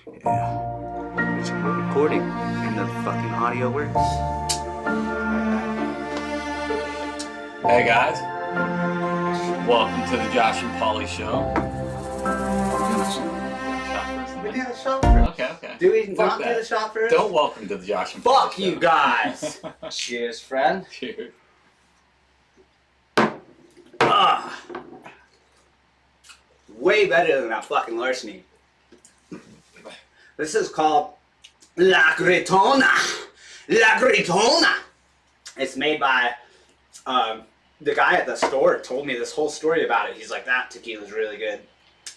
Yeah. We're recording and the fucking audio works. Hey guys, welcome to the Josh and Polly show. We do the shot first. Okay. Do we Fuck not that. do the shot first? Don't welcome to the Josh and Polly Fuck show. you guys. Cheers, friend. Cheers. Way better than that fucking larceny. This is called La Gritona. La Gritona. It's made by the guy at the store told me this whole story about it. He's like, that tequila's really good.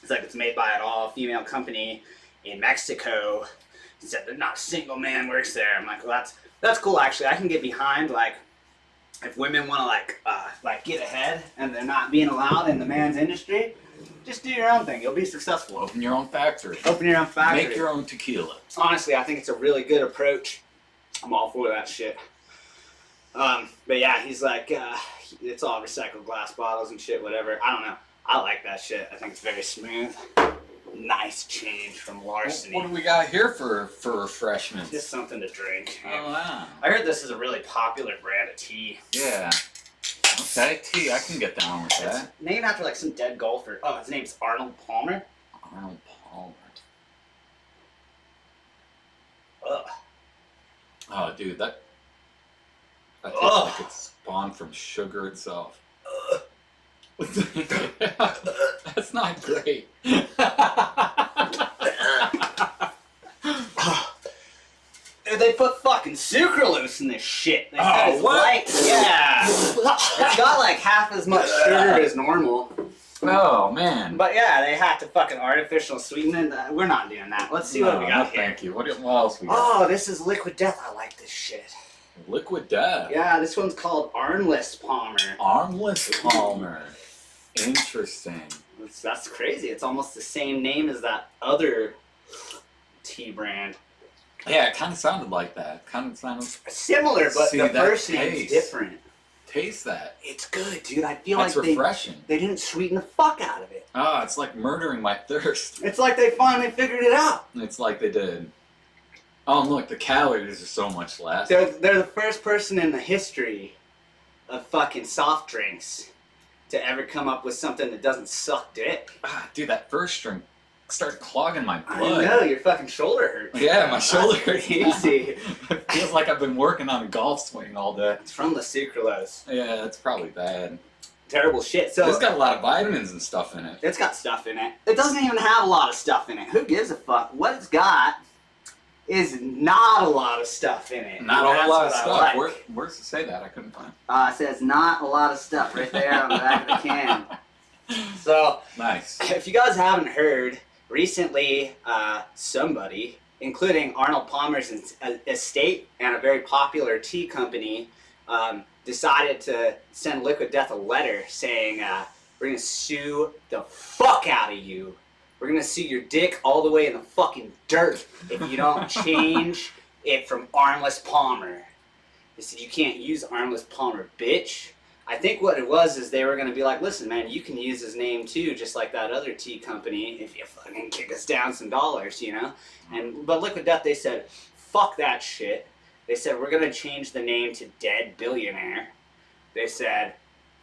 It's like it's made by an all-female company in Mexico. He said that not a single man works there. I'm like, well, that's cool actually. I can get behind like if women want to like get ahead and they're not being allowed in the man's industry. Just do your own thing. You'll be successful. Open your own factory. Open your own factory. Make your own tequila. Honestly, I think it's a really good approach. I'm all for that shit. But yeah, he's like, it's all recycled glass bottles and shit, whatever. I don't know. I like that shit. I think it's very smooth. Nice change from larceny. What do we got here for refreshments? Just something to drink. Oh wow. I heard this is a really popular brand of tea. Yeah. Okay, tea. I can get down with It's that. named after like some dead golfer. Oh, his name's Arnold Palmer. Arnold Palmer. Ugh. Oh, dude, that tastes Ugh. like it's spawned from sugar itself. Ugh. That's not great. They put fucking sucralose in this shit. They said Oh, it's what? light. Yeah. It's got like half as much sugar as normal. Oh man. But yeah, they had to fucking artificial sweeten it. We're not doing that. Let's see what we got here. Thank you. What else we got? Oh, this is Liquid Death. I like this shit. Liquid Death. Yeah, this one's called Armless Palmer. Armless Palmer. Interesting. That's crazy. It's almost the same name as that other tea brand. Yeah, it kind of sounded like that. Kind of sounded. Similar, but See, the that first name's taste. different. Taste that. It's good, dude. I feel That's like refreshing. they didn't sweeten the fuck out of it. Ah, it's like murdering my thirst. It's like they finally figured it out. It's like they did. Oh, and look, the calories are so much less. They're the first person in the history of fucking soft drinks to ever come up with something that doesn't suck dick. Ah, dude, that first drink started clogging my I blood. know, your fucking shoulder hurts. Yeah, my shoulder That's hurts. crazy. It feels like I've been working on a golf swing all day. It's from the sucralose. Yeah, it's probably bad. Terrible shit. So It's got a lot of vitamins and stuff in it. it's got stuff in it. It doesn't even have a lot of stuff in it. Who gives a fuck? What it's got is not a lot of stuff in it. Not a That's whole lot of what I stuff. like. Where does it say that? I couldn't find. It says not a lot of stuff right there on the back of the can. So, Nice. if you guys haven't heard, recently somebody, including Arnold Palmer's estate and a very popular tea company, decided to send Liquid Death a letter saying, we're going to sue the fuck out of you. We're going to sue your dick all the way in the fucking dirt if you don't change it from Armless Palmer. They said, you can't use Armless Palmer, bitch. I think what it was is they were going to be like, listen, man, you can use his name too, just like that other tea company, if you fucking kick us down some dollars, you know? But Liquid Death, they said, fuck that shit. They said, we're going to change the name to Dead Billionaire. They said,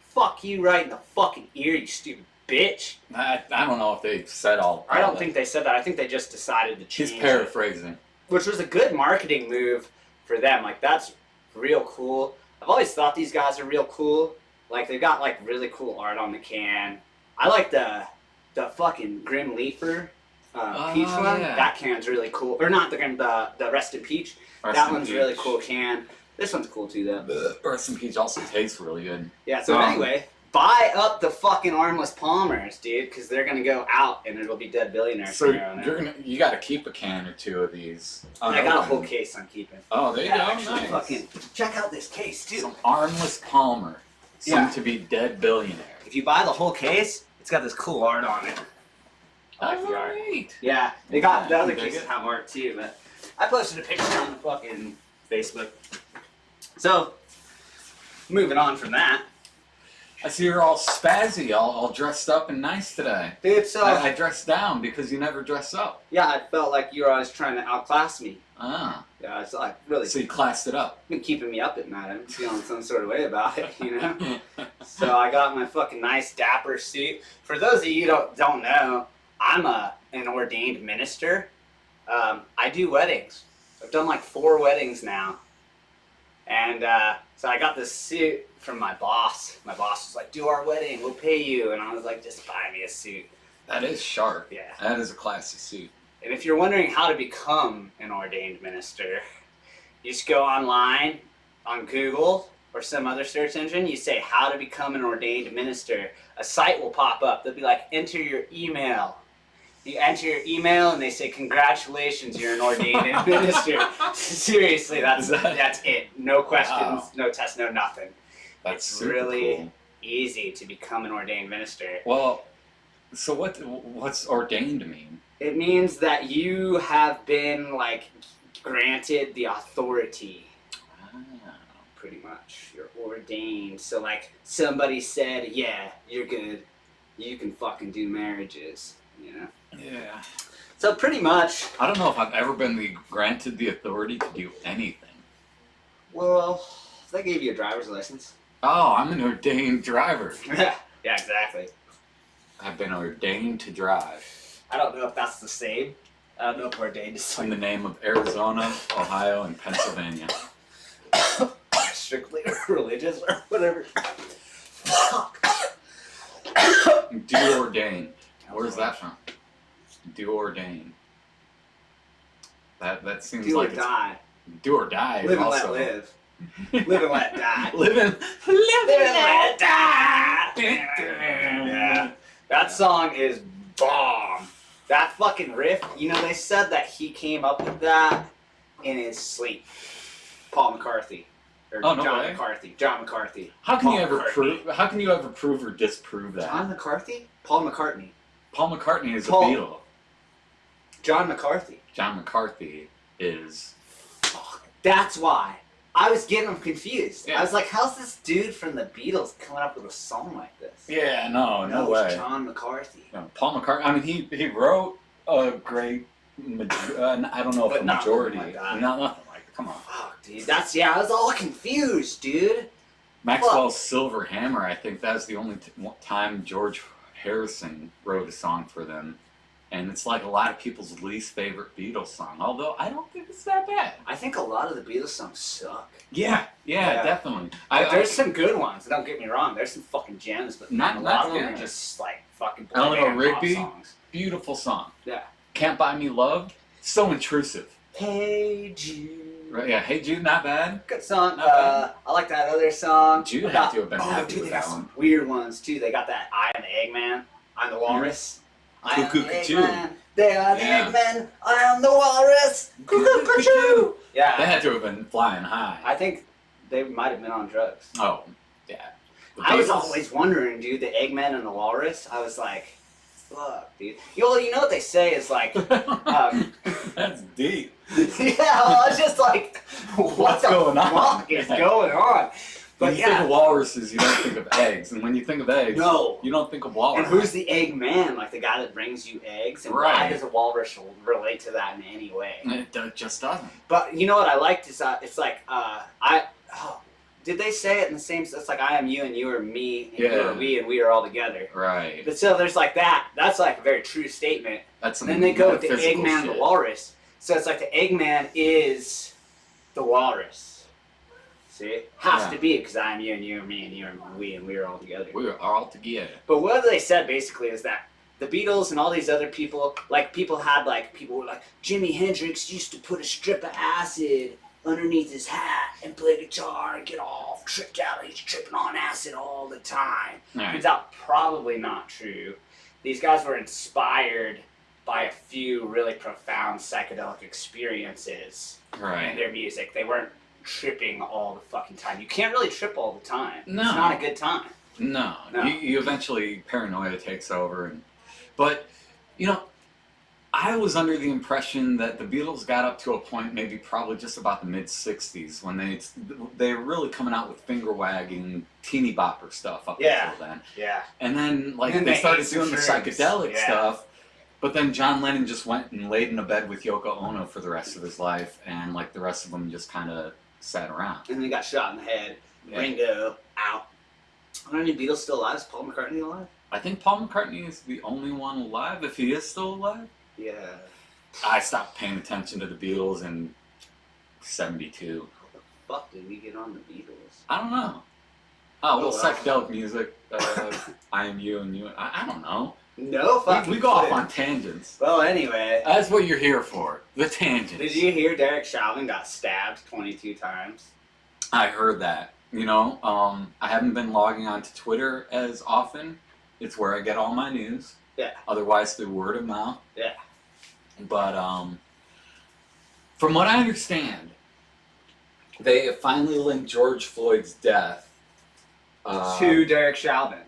fuck you right in the fucking ear, you stupid bitch. I don't know if they said all. I don't think they said that. I think they just decided to change He's it. paraphrasing. Which was a good marketing move for them. Like, that's real cool. I've always thought these guys are real cool. Like, they've got, like, really cool art on the can. I like the fucking Grim Leafer peach one. Yeah. That can's really cool. Or not the Grim, the Rest in Peach. Rest that in one's Peach. really cool can. This one's cool, too, though. The Rest in Peach also tastes really good. Yeah, so anyway, buy up the fucking Armless Palmers, dude, because they're going to go out, and it'll be Dead Billionaire. So from here on out. you got to keep a can or two of these. I got a whole case I'm keeping. Oh, there you Yeah, go. actually, Nice. fucking check out this case, too. Some Armless Palmer, soon Yeah. to be Dead Billionaire. If you buy the whole case, it's got this cool art on it. I like the art. Alright. Yeah, they got the other Dig cases it. have art too, but I posted a picture on the fucking Facebook. So, moving on from that, I see you're all spazzy, all dressed up and nice today. Dude, so I dressed down because you never dress up. yeah, I felt like you were always trying to outclass me. Ah. Yeah, it's like really So you classed it up. been keeping me up at night. I'm feeling some sort of way about it, you know? So I got my fucking nice dapper suit. For those of you who don't know, I'm an ordained minister. I do weddings. I've done like 4 weddings now. And so I got this suit from my boss. My boss was like, do our wedding, we'll pay you. And I was like, just buy me a suit. That is sharp. Yeah. That is a classy suit. And if you're wondering how to become an ordained minister, you just go online on Google or some other search engine. You say how to become an ordained minister. A site will pop up. They'll be like, enter your email. You enter your email and they say, congratulations, you're an ordained minister. Seriously, that's it. No questions, Wow. no tests, no nothing. That's It's super really cool. easy to become an ordained minister. Well, so what's ordained mean? It means that you have been like granted the authority. Ah. Pretty much, you're ordained. So like somebody said, yeah, you're good. You can fucking do marriages. You know. Yeah. So pretty much. I don't know if I've ever been granted the authority to do anything. Well, they gave you a driver's license. Oh, I'm an ordained driver. Yeah, exactly. I've been ordained to drive. I don't know if that's the same. I don't know if ordained is In the name of Arizona, Ohio, and Pennsylvania. strictly religious or whatever. Fuck. Do ordain. Where's that from? Do ordain. That seems Do like or it's die. do or die. Live and also. let live. Live and let die. Live and let die. Yeah. That song is bomb. That fucking riff, you know, they said that he came up with that in his sleep. Paul McCarthy. Or Oh, no John way. McCarthy. John McCarthy. How can Paul you ever McCartney. prove? How can you ever prove or disprove that? John McCarthy? Paul McCartney. Paul McCartney is Paul. a Beatle. John McCarthy. John McCarthy is. Fuck. That's why. I was getting him confused. Yeah. I was like, how's this dude from the Beatles coming up with a song like this? Yeah, no No, way. it's John McCarthy. No, Paul McCartney. I mean, he wrote a great. I don't know if But a not majority. like that. Not nothing like. Come on. Fuck, dude. I was all confused, dude. Maxwell's Silver Hammer. I think that's the only time George Harrison wrote a song for them, and it's like a lot of people's least favorite Beatles song. Although I don't think it's that bad. I think a lot of the Beatles songs suck. Yeah, Yeah. definitely. There's some good ones, don't get me wrong. There's some fucking gems, but Not- a lot of not- them are yeah. just like fucking Eleanor bland pop Rigby? songs. Beautiful song. Yeah. Can't Buy Me Love. So intrusive. Hey Jude. Right, yeah. Hey Jude, not bad. Good song. Not bad. I like that other song. Jude About- had to have been happy dude, with they got that some one. weird ones too. They got that I am the Eggman. I'm the Walrus. I am Cuckoo the Cuckoo. Eggman. They are the Yeah. Eggman. I am the Walrus. Cuckoo Cuckoo. They Yeah. had to have been flying high. I think they might have been on drugs. Oh, yeah. The I was Beatles- always wondering, dude, the Eggman and the Walrus. I was like, fuck, dude. You know what they say is like, That's deep. yeah, I was just like, What's the going on? fuck is going on? When But you think yeah, of walruses, you don't think of eggs, and when you think of eggs, no. you don't think of walrus. And who's the Eggman? Like the guy that brings you eggs? And why Right. does a walrus relate to that in any way? Just doesn't. But you know what I liked is it's like did they say it in the same? It's like I am you and you are me and you Yeah. are we and we are all together. Right. But so there's like that. That's like a very true statement. That's some And then they go with the metaphysical Eggman and shit. the Walrus. So it's like the Eggman is the Walrus. See? Has Yeah. to be because I am you and you are me and you are we and we are all together. We are all together. But what they said basically is that the Beatles and all these other people, like people were like, Jimi Hendrix used to put a strip of acid underneath his hat and play guitar and get all tripped out. He's tripping on acid all the time. Right. Turns out probably not true. These guys were inspired by a few really profound psychedelic experiences in Right. their music. They weren't tripping all the fucking time. You can't really trip all the time. No. It's not a good time. No. No. You eventually paranoia takes over, but you know, I was under the impression that the Beatles got up to a point, maybe probably just about the mid '60s, when they were really coming out with finger wagging, teeny bopper stuff up until then. Yeah. And then like And they they started ate some doing the shrooms. psychedelic Yeah. stuff. But then John Lennon just went and laid in a bed with Yoko Ono for the rest of his life, and like the rest of them just kind of sat around. And then he got shot in the head. Yeah. Ringo out. Are any Beatles still alive? Is Paul McCartney alive? I think Paul McCartney is the only one alive, if he is still alive. Yeah. I stopped paying attention to the Beatles in '72. How the fuck did we get on the Beatles? I don't know. Oh, well, well. psychedelic music. I am you and you. I don't know. No fucking We go off clue. on tangents. Well, anyway. That's what you're here for. The tangents. Did you hear Derek Chauvin got stabbed 22 times? I heard that. You know, I haven't been logging onto Twitter as often. It's where I get all my news. Yeah. Otherwise, through word of mouth. Yeah. But from what I understand, they have finally linked George Floyd's death To Derek Chauvin.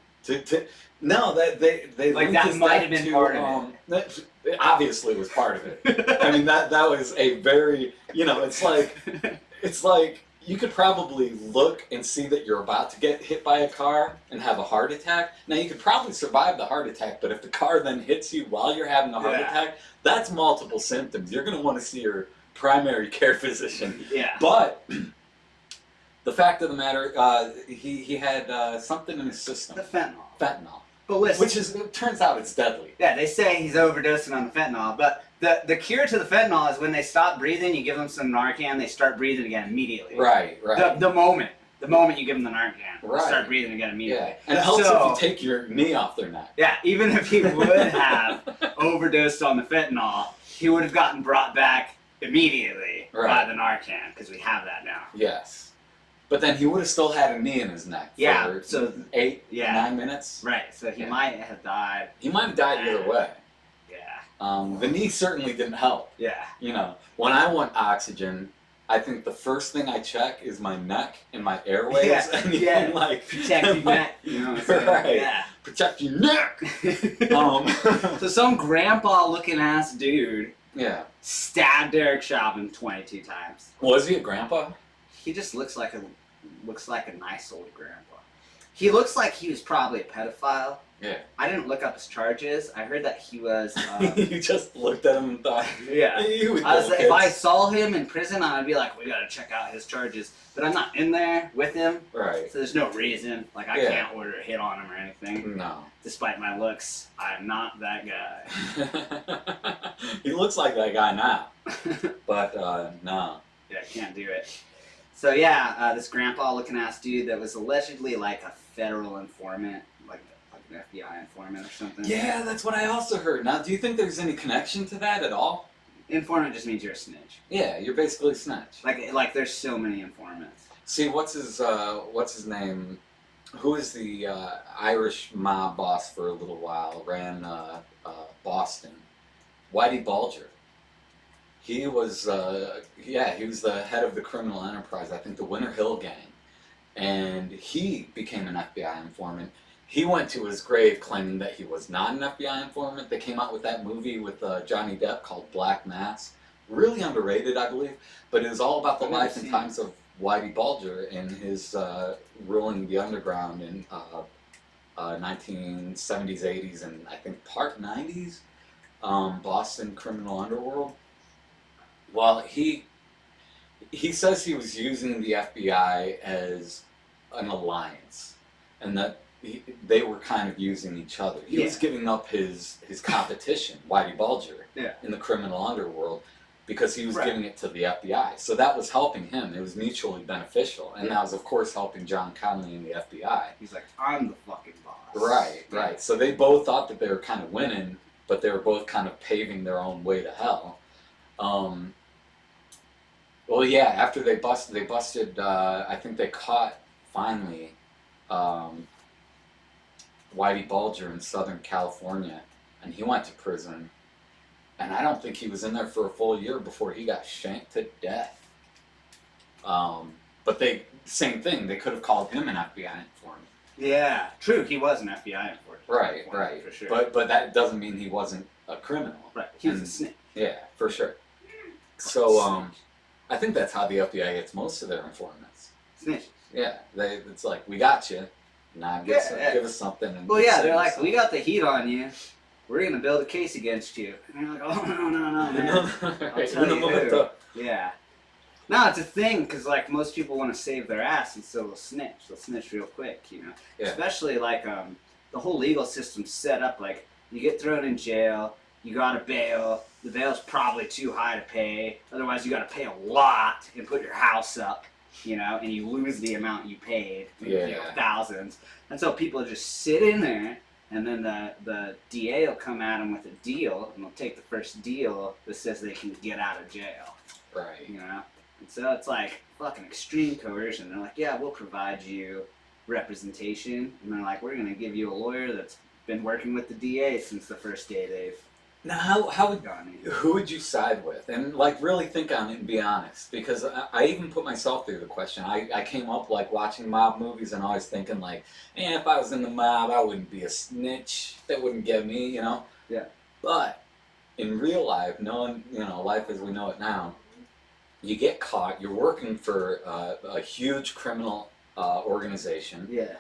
No, they Like, linked that his might death have been part of it obviously was part of it. I mean, that was a very, you know, it's like you could probably look and see that you're about to get hit by a car and have a heart attack. Now, you could probably survive the heart attack, but if the car then hits you while you're having a heart attack, that's multiple symptoms. You're going to want to see your primary care physician. Yeah. But the fact of the matter, he had something in his system. The fentanyl. Fentanyl. But listen. Which is, it turns out it's deadly. Yeah, they say he's overdosing on the fentanyl, but the cure to the fentanyl is when they stop breathing, you give them some Narcan, they start breathing again immediately. Right. The moment you give them the Narcan, they Right. start breathing again immediately. Yeah. And it helps So- if you take your knee off their neck. Yeah, even if he would have overdosed on the fentanyl, he would have gotten brought back immediately by Right. the Narcan, because we have that now. Yes. But then he would have still had a knee in his neck Yeah, for so 9 minutes. Right, so he Yeah. might have died. He might have died either way. Yeah. The knee certainly didn't help. Yeah. You know, when I want oxygen, I think the first thing I check is my neck and my airways. Yeah, And you yeah. can, like, Protect your neck, you know what I'm saying? Right. Yeah. Protect your neck! So some grandpa looking ass dude Yeah. stabbed Derek Chauvin 22 times. Was he a grandpa? He just looks like a nice old grandpa. He looks like he was probably a pedophile. Yeah. I didn't look up his charges. I heard that he was. You just looked at him and thought, Yeah. you I was, if I saw him in prison, I'd be like, we gotta check out his charges. But I'm not in there with him, Right. so there's no reason. Like, I Yeah. can't order a hit on him or anything. No. Despite my looks, I'm not that guy. He looks like that guy now. But, no. Yeah, I can't do it. So yeah, this grandpa-looking ass dude that was allegedly like a federal informant, like an FBI informant or something. Yeah, that's what I also heard. Now, do you think there's any connection to that at all? Informant just means you're a snitch. Yeah, you're basically a snitch. Like there's so many informants. See, what's his name? Who is the Irish mob boss for a little while? Ran Boston. Whitey Bulger. He was he was the head of the criminal enterprise. I think the Winter Hill Gang, and he became an FBI informant. He went to his grave claiming that he was not an FBI informant. They came out with that movie with Johnny Depp called Black Mass. Really underrated, I believe, but it was all about the I've never life and seen times of Whitey Bulger and his ruling the underground in 1970s, 80s, and I think part 90s, Boston criminal underworld. Well, he says he was using the FBI as an alliance, and that they were kind of using each other. He was giving up his competition, Whitey Bulger, in the criminal underworld, because he was giving it to the FBI. So that was helping him. It was mutually beneficial, and that was, of course, helping John Connolly and the FBI. He's like, I'm the fucking boss. Right, right. So they both thought that they were kind of winning, but they were both kind of paving their own way to hell. Well, yeah, after they busted, I think they caught, finally, Whitey Bulger in Southern California, and he went to prison, and I don't think he was in there for a full year before he got shanked to death. But same thing, they could have called him an FBI informant. Yeah, true, he was an FBI informant. Right, For sure. but that doesn't mean he wasn't a criminal. Right. He was a And- snitch. Yeah, for sure. So I think that's how the FBI gets most of their informants. Snitch. Yeah, it's like, we got you. Now give us something. And Well, yeah, they're like, we got the heat on you. We're gonna build a case against you. And you're like, oh no, man. I'll tell you who. Yeah. No, it's a thing, because like most people want to save their ass, and so they'll snitch. They'll snitch real quick, you know. Yeah. Especially like the whole legal system's set up like you get thrown in jail, you got a bail. The bail's probably too high to pay. Otherwise, you got to pay a lot and put your house up, you know, and you lose the amount you paid. Yeah. You know, thousands. And so people just sit in there. And then the DA will come at them with a deal, and they'll take the first deal that says they can get out of jail. Right. You know? And so it's like fucking extreme coercion. They're like, yeah, we'll provide you representation. And they're like, we're going to give you a lawyer that's been working with the DA since the first day they've Now, gone in. who would you side with? And like really think on it and be honest. Because I even put myself through the question. I came up like watching mob movies and always thinking like, if I was in the mob, I wouldn't be a snitch. That wouldn't get me, you know? Yeah. But in real life, knowing, you know, life as we know it now, you get caught, you're working for a huge criminal organization. Yeah.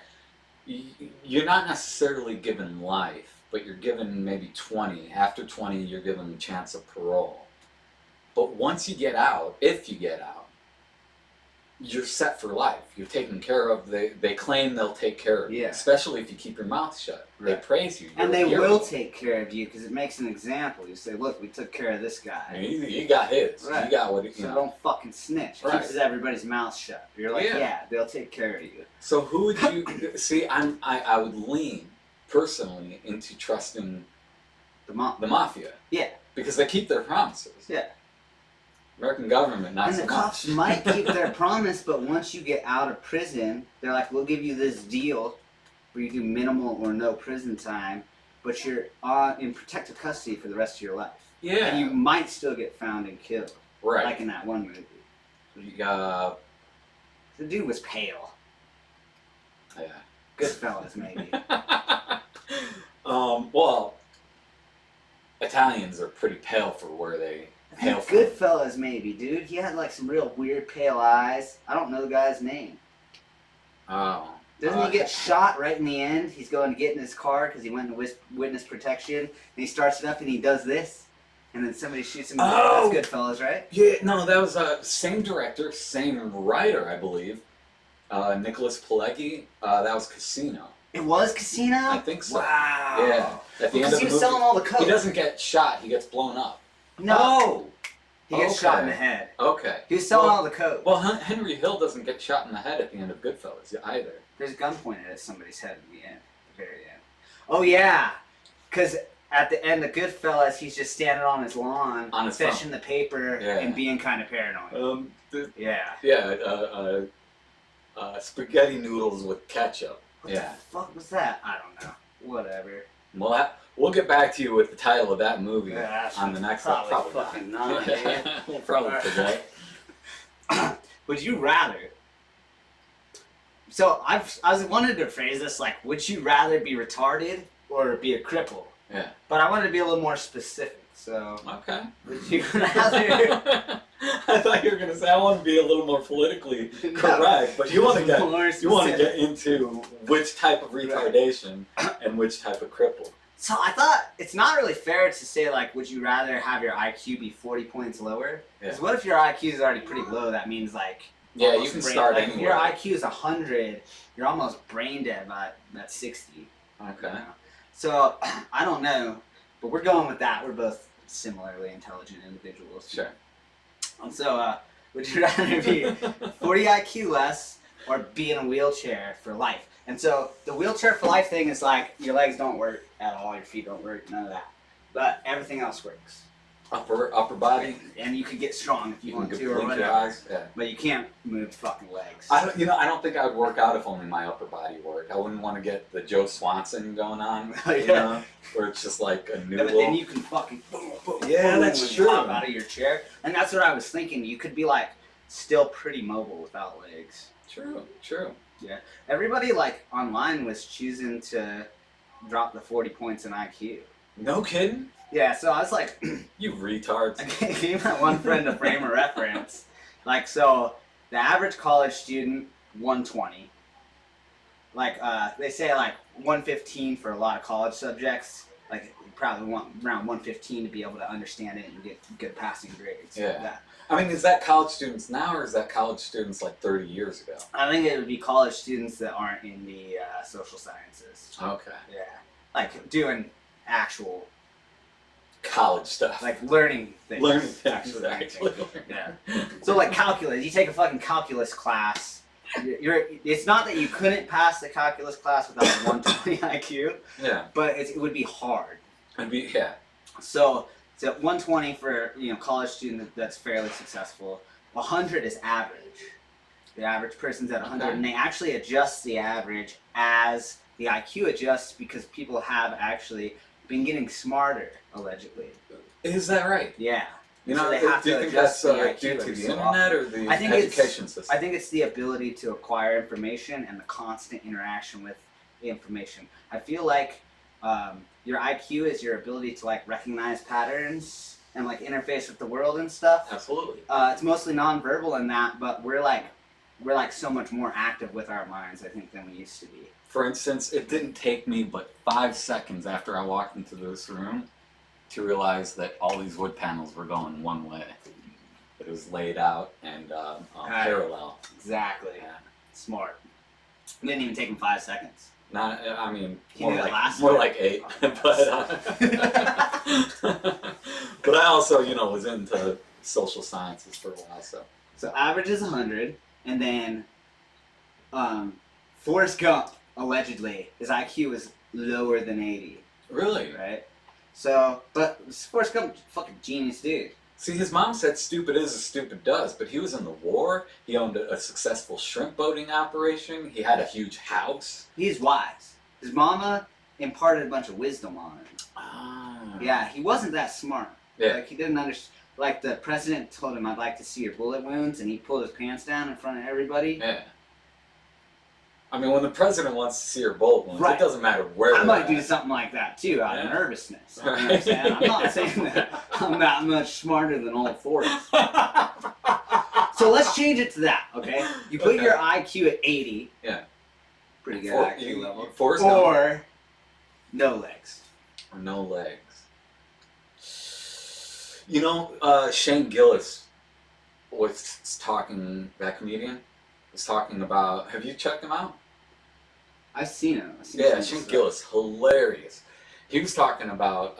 You're not necessarily given life, but you're given maybe 20. After 20, you're given a chance of parole. But once you get out, if you get out, you're set for life. You're taken care of. They claim they'll take care of you, Yeah. especially if you keep your mouth shut. Right. They praise you. And they You're- will take care of you because it makes an example. You say, look, we took care of this guy. You got his. Right. You got what you So know. don't fucking snitch. Right. Keeps everybody's mouth shut. You're like, Yeah. yeah, they'll take care of you. So who would you see? I would lean personally into trusting The mom. the mafia. Yeah. Because they keep their promises. Yeah. American government, not And so the cops much. might keep their promise, but once you get out of prison, they're like, we'll give you this deal where you do minimal or no prison time, but you're in protective custody for the rest of your life. Yeah. And you might still get found and killed. Right. Like in that one movie. Yeah. The dude was pale. Goodfellas, maybe. Well, Italians are pretty pale for where they hail from. Goodfellas, maybe, dude. He had like some real weird pale eyes. I don't know the guy's name. Oh. Doesn't he get shot right in the end? He's going to get in his car because he went into witness protection, and he starts it up and he does this, and then somebody shoots him. Oh! That's Goodfellas, right? Yeah, no, that was same director, same writer, I believe. Nicholas Pileggi. That was Casino. It was Casino? I think so. Wow. Yeah. At the end Because of he the was movie, selling all the coke. he doesn't get shot. He gets blown up. No. Oh. He gets shot in the head. Okay. He was selling Well- all the coke. Well, Henry Hill doesn't get shot in the head at the end of Goodfellas either. There's a gun pointed at somebody's head at the end. At the very end. Oh, yeah. Because at the end of Goodfellas, he's just standing on his lawn, On his fishing the paper, Yeah. and being kind of paranoid. Yeah. Spaghetti noodles with ketchup. What Yeah. the fuck was that? I don't know. Whatever. We'll get back to you with the title of that movie Yeah, on the next probably episode. fucking not, dude. We'll probably forget. Would you rather? So I wanted to phrase this like, would you rather be retarded or be a cripple? Yeah. But I wanted to be a little more specific. So Okay. would you rather? I thought you were gonna say I want to be a little more politically correct, but you want to More get into which type of retardation and which type of cripple. So I thought it's not really fair to say like, would you rather have your IQ be 40 points lower? Because what if your IQ is already pretty low? That means like Yeah, you almost can brain, start like, If your anywhere. IQ is 100, you're almost brain dead by that 60. Okay. You know? So I don't know, but we're going with that. We're both similarly intelligent individuals. Sure. And so, would you rather be 40 IQ less or be in a wheelchair for life? And so the wheelchair for life thing is like your legs don't work at all, your feet don't work, none of that. But everything else works. Upper body. And you can get strong if you want can to or blink your whatever. eyes. Yeah. But you can't move fucking legs. I don't think I would work out if only my upper body worked. I wouldn't want to get the Joe Swanson going on, Yeah. you know, where it's just like a Yeah, noodle. but then you can fucking boom, boom, Yeah, boom, that's and true. pop out of your chair. And that's what I was thinking. You could be like still pretty mobile without legs. True. Everybody like online was choosing to drop the 40 points in IQ. No kidding. Yeah, so I was like, You retards. I gave my one friend a frame of reference. Like, so the average college student, 120. Like, they say like 115 for a lot of college subjects. Like, you probably want around 115 to be able to understand it and get good passing grades. Yeah. Like that. I mean, is that college students now, or is that college students like 30 years ago? I think it would be college students that aren't in the social sciences. Okay. Yeah. Like, doing actual, College stuff. like, learning things. learning things. Actually learning Actually things. learning. Yeah. So, like, calculus. You take a fucking calculus class. It's not that you couldn't pass the calculus class without a 120 IQ, Yeah. but it would be hard. It'd be, yeah. So 120 for college student that's fairly successful. 100 is average. The average person's at 100, Okay. and they actually adjust the average as the IQ adjusts because people have actually been getting smarter, allegedly. Is that right? Yeah. You So know, they have do you to think adjust that's the IQ due to every the so internet often. or the I think education system? I think it's the ability to acquire information and the constant interaction with the information. I feel like your IQ is your ability to like recognize patterns and like interface with the world and stuff. Absolutely. It's mostly nonverbal in that, but we're like so much more active with our minds, I think, than we used to be. For instance, it didn't take me but 5 seconds after I walked into this room to realize that all these wood panels were going one way. It was laid out and parallel. Exactly. Yeah. Smart. It didn't even take him 5 seconds. Not, I mean, He knew that last more time. like 8. Oh, But I also, was into social sciences for a while, so. So average is 100, and then Forrest Gump, allegedly, his IQ is lower than 80, Really? right? So, but Forrest Gump, fucking genius dude. See, his mom said stupid is as stupid does, but he was in the war. He owned a successful shrimp boating operation. He had a huge house. He's wise. His mama imparted a bunch of wisdom on him. Ah. Yeah, he wasn't that smart. Yeah. Like, he didn't understand. Like, the president told him, I'd like to see your bullet wounds, and he pulled his pants down in front of everybody. Yeah. I mean, when the president wants to see your bullet wounds, Right. It doesn't matter where I they're might do at. something like that, too, out of Yeah. nervousness. You know what I'm saying? I'm not saying that I'm that much smarter than old Forrest. So let's change it to that, okay? You put Okay. your IQ at 80. Yeah. Pretty good For- IQ level. Forrest Gump. Or no legs. Or no legs. Shane Gillis was talking, that comedian, was talking about, have you checked him out? I've seen him. Yeah, Shane Gillis, hilarious. He was talking about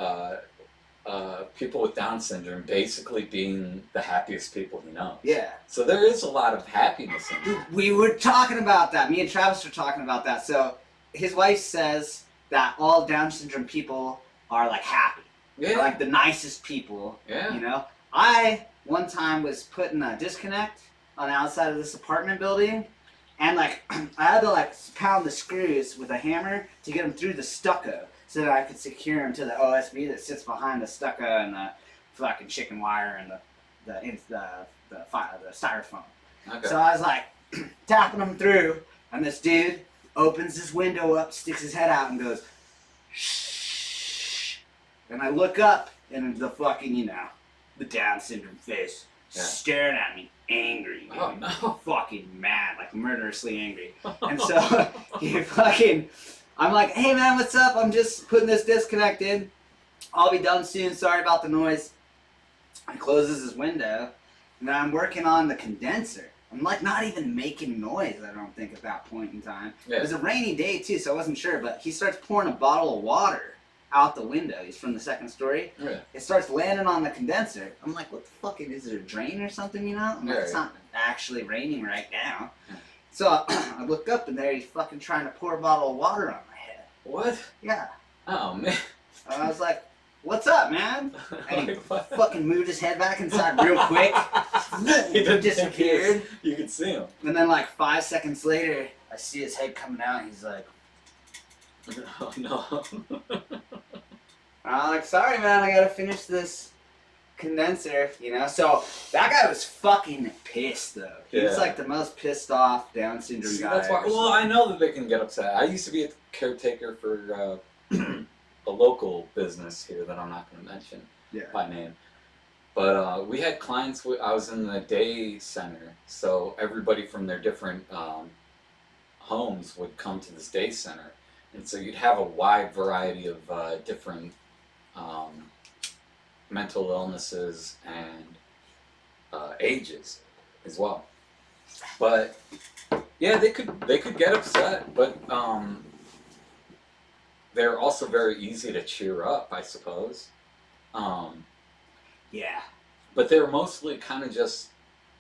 people with Down syndrome basically being the happiest people he knows. Yeah. So there is a lot of happiness in it. We were talking about that. Me and Travis were talking about that. So his wife says that all Down syndrome people are like happy. Yeah. Like the nicest people. Yeah. You know? I one time was putting a disconnect on the outside of this apartment building, and like I had to like pound the screws with a hammer to get them through the stucco so that I could secure them to the OSB that sits behind the stucco and the fucking chicken wire and the styrofoam. Okay. So I was like tapping them through, and this dude opens his window up, sticks his head out, and goes, "Shh." And I look up, and the fucking, the Down syndrome face staring at me, angry. Oh, dude. no. Fucking mad, like murderously angry. And so I'm like, "Hey man, what's up? I'm just putting this disconnect in. I'll be done soon. Sorry about the noise." He closes his window, and I'm working on the condenser. I'm like not even making noise, I don't think, at that point in time. Yeah. It was a rainy day too, so I wasn't sure, but he starts pouring a bottle of water out the window. He's from the second story. Yeah. It starts landing on the condenser. I'm like, what the fuck? Is it a drain or something, I'm like, Yeah, it's yeah. not actually raining right now. Yeah. So I look up, and there he's fucking trying to pour a bottle of water on my head. What? Yeah. Oh, man. And I was like, what's up, man? And he Like, what? fucking moved his head back inside real quick. He didn't Disappeared. You could see him. And then like 5 seconds later, I see his head coming out. He's like, Oh, no. I'm like, sorry, man, I gotta finish this condenser, So that guy was fucking pissed, though. He was Yeah. like the most pissed off Down syndrome See, guy. that's why. I ever Well, saw. I know that they can get upset. I used to be a caretaker for a local business here that I'm not going to mention by name. But we had clients. I was in the day center, so everybody from their different homes would come to this day center, and so you'd have a wide variety of different mental illnesses and ages as well. But yeah, they could get upset, but they're also very easy to cheer up, I suppose. Yeah. But they're mostly kind of just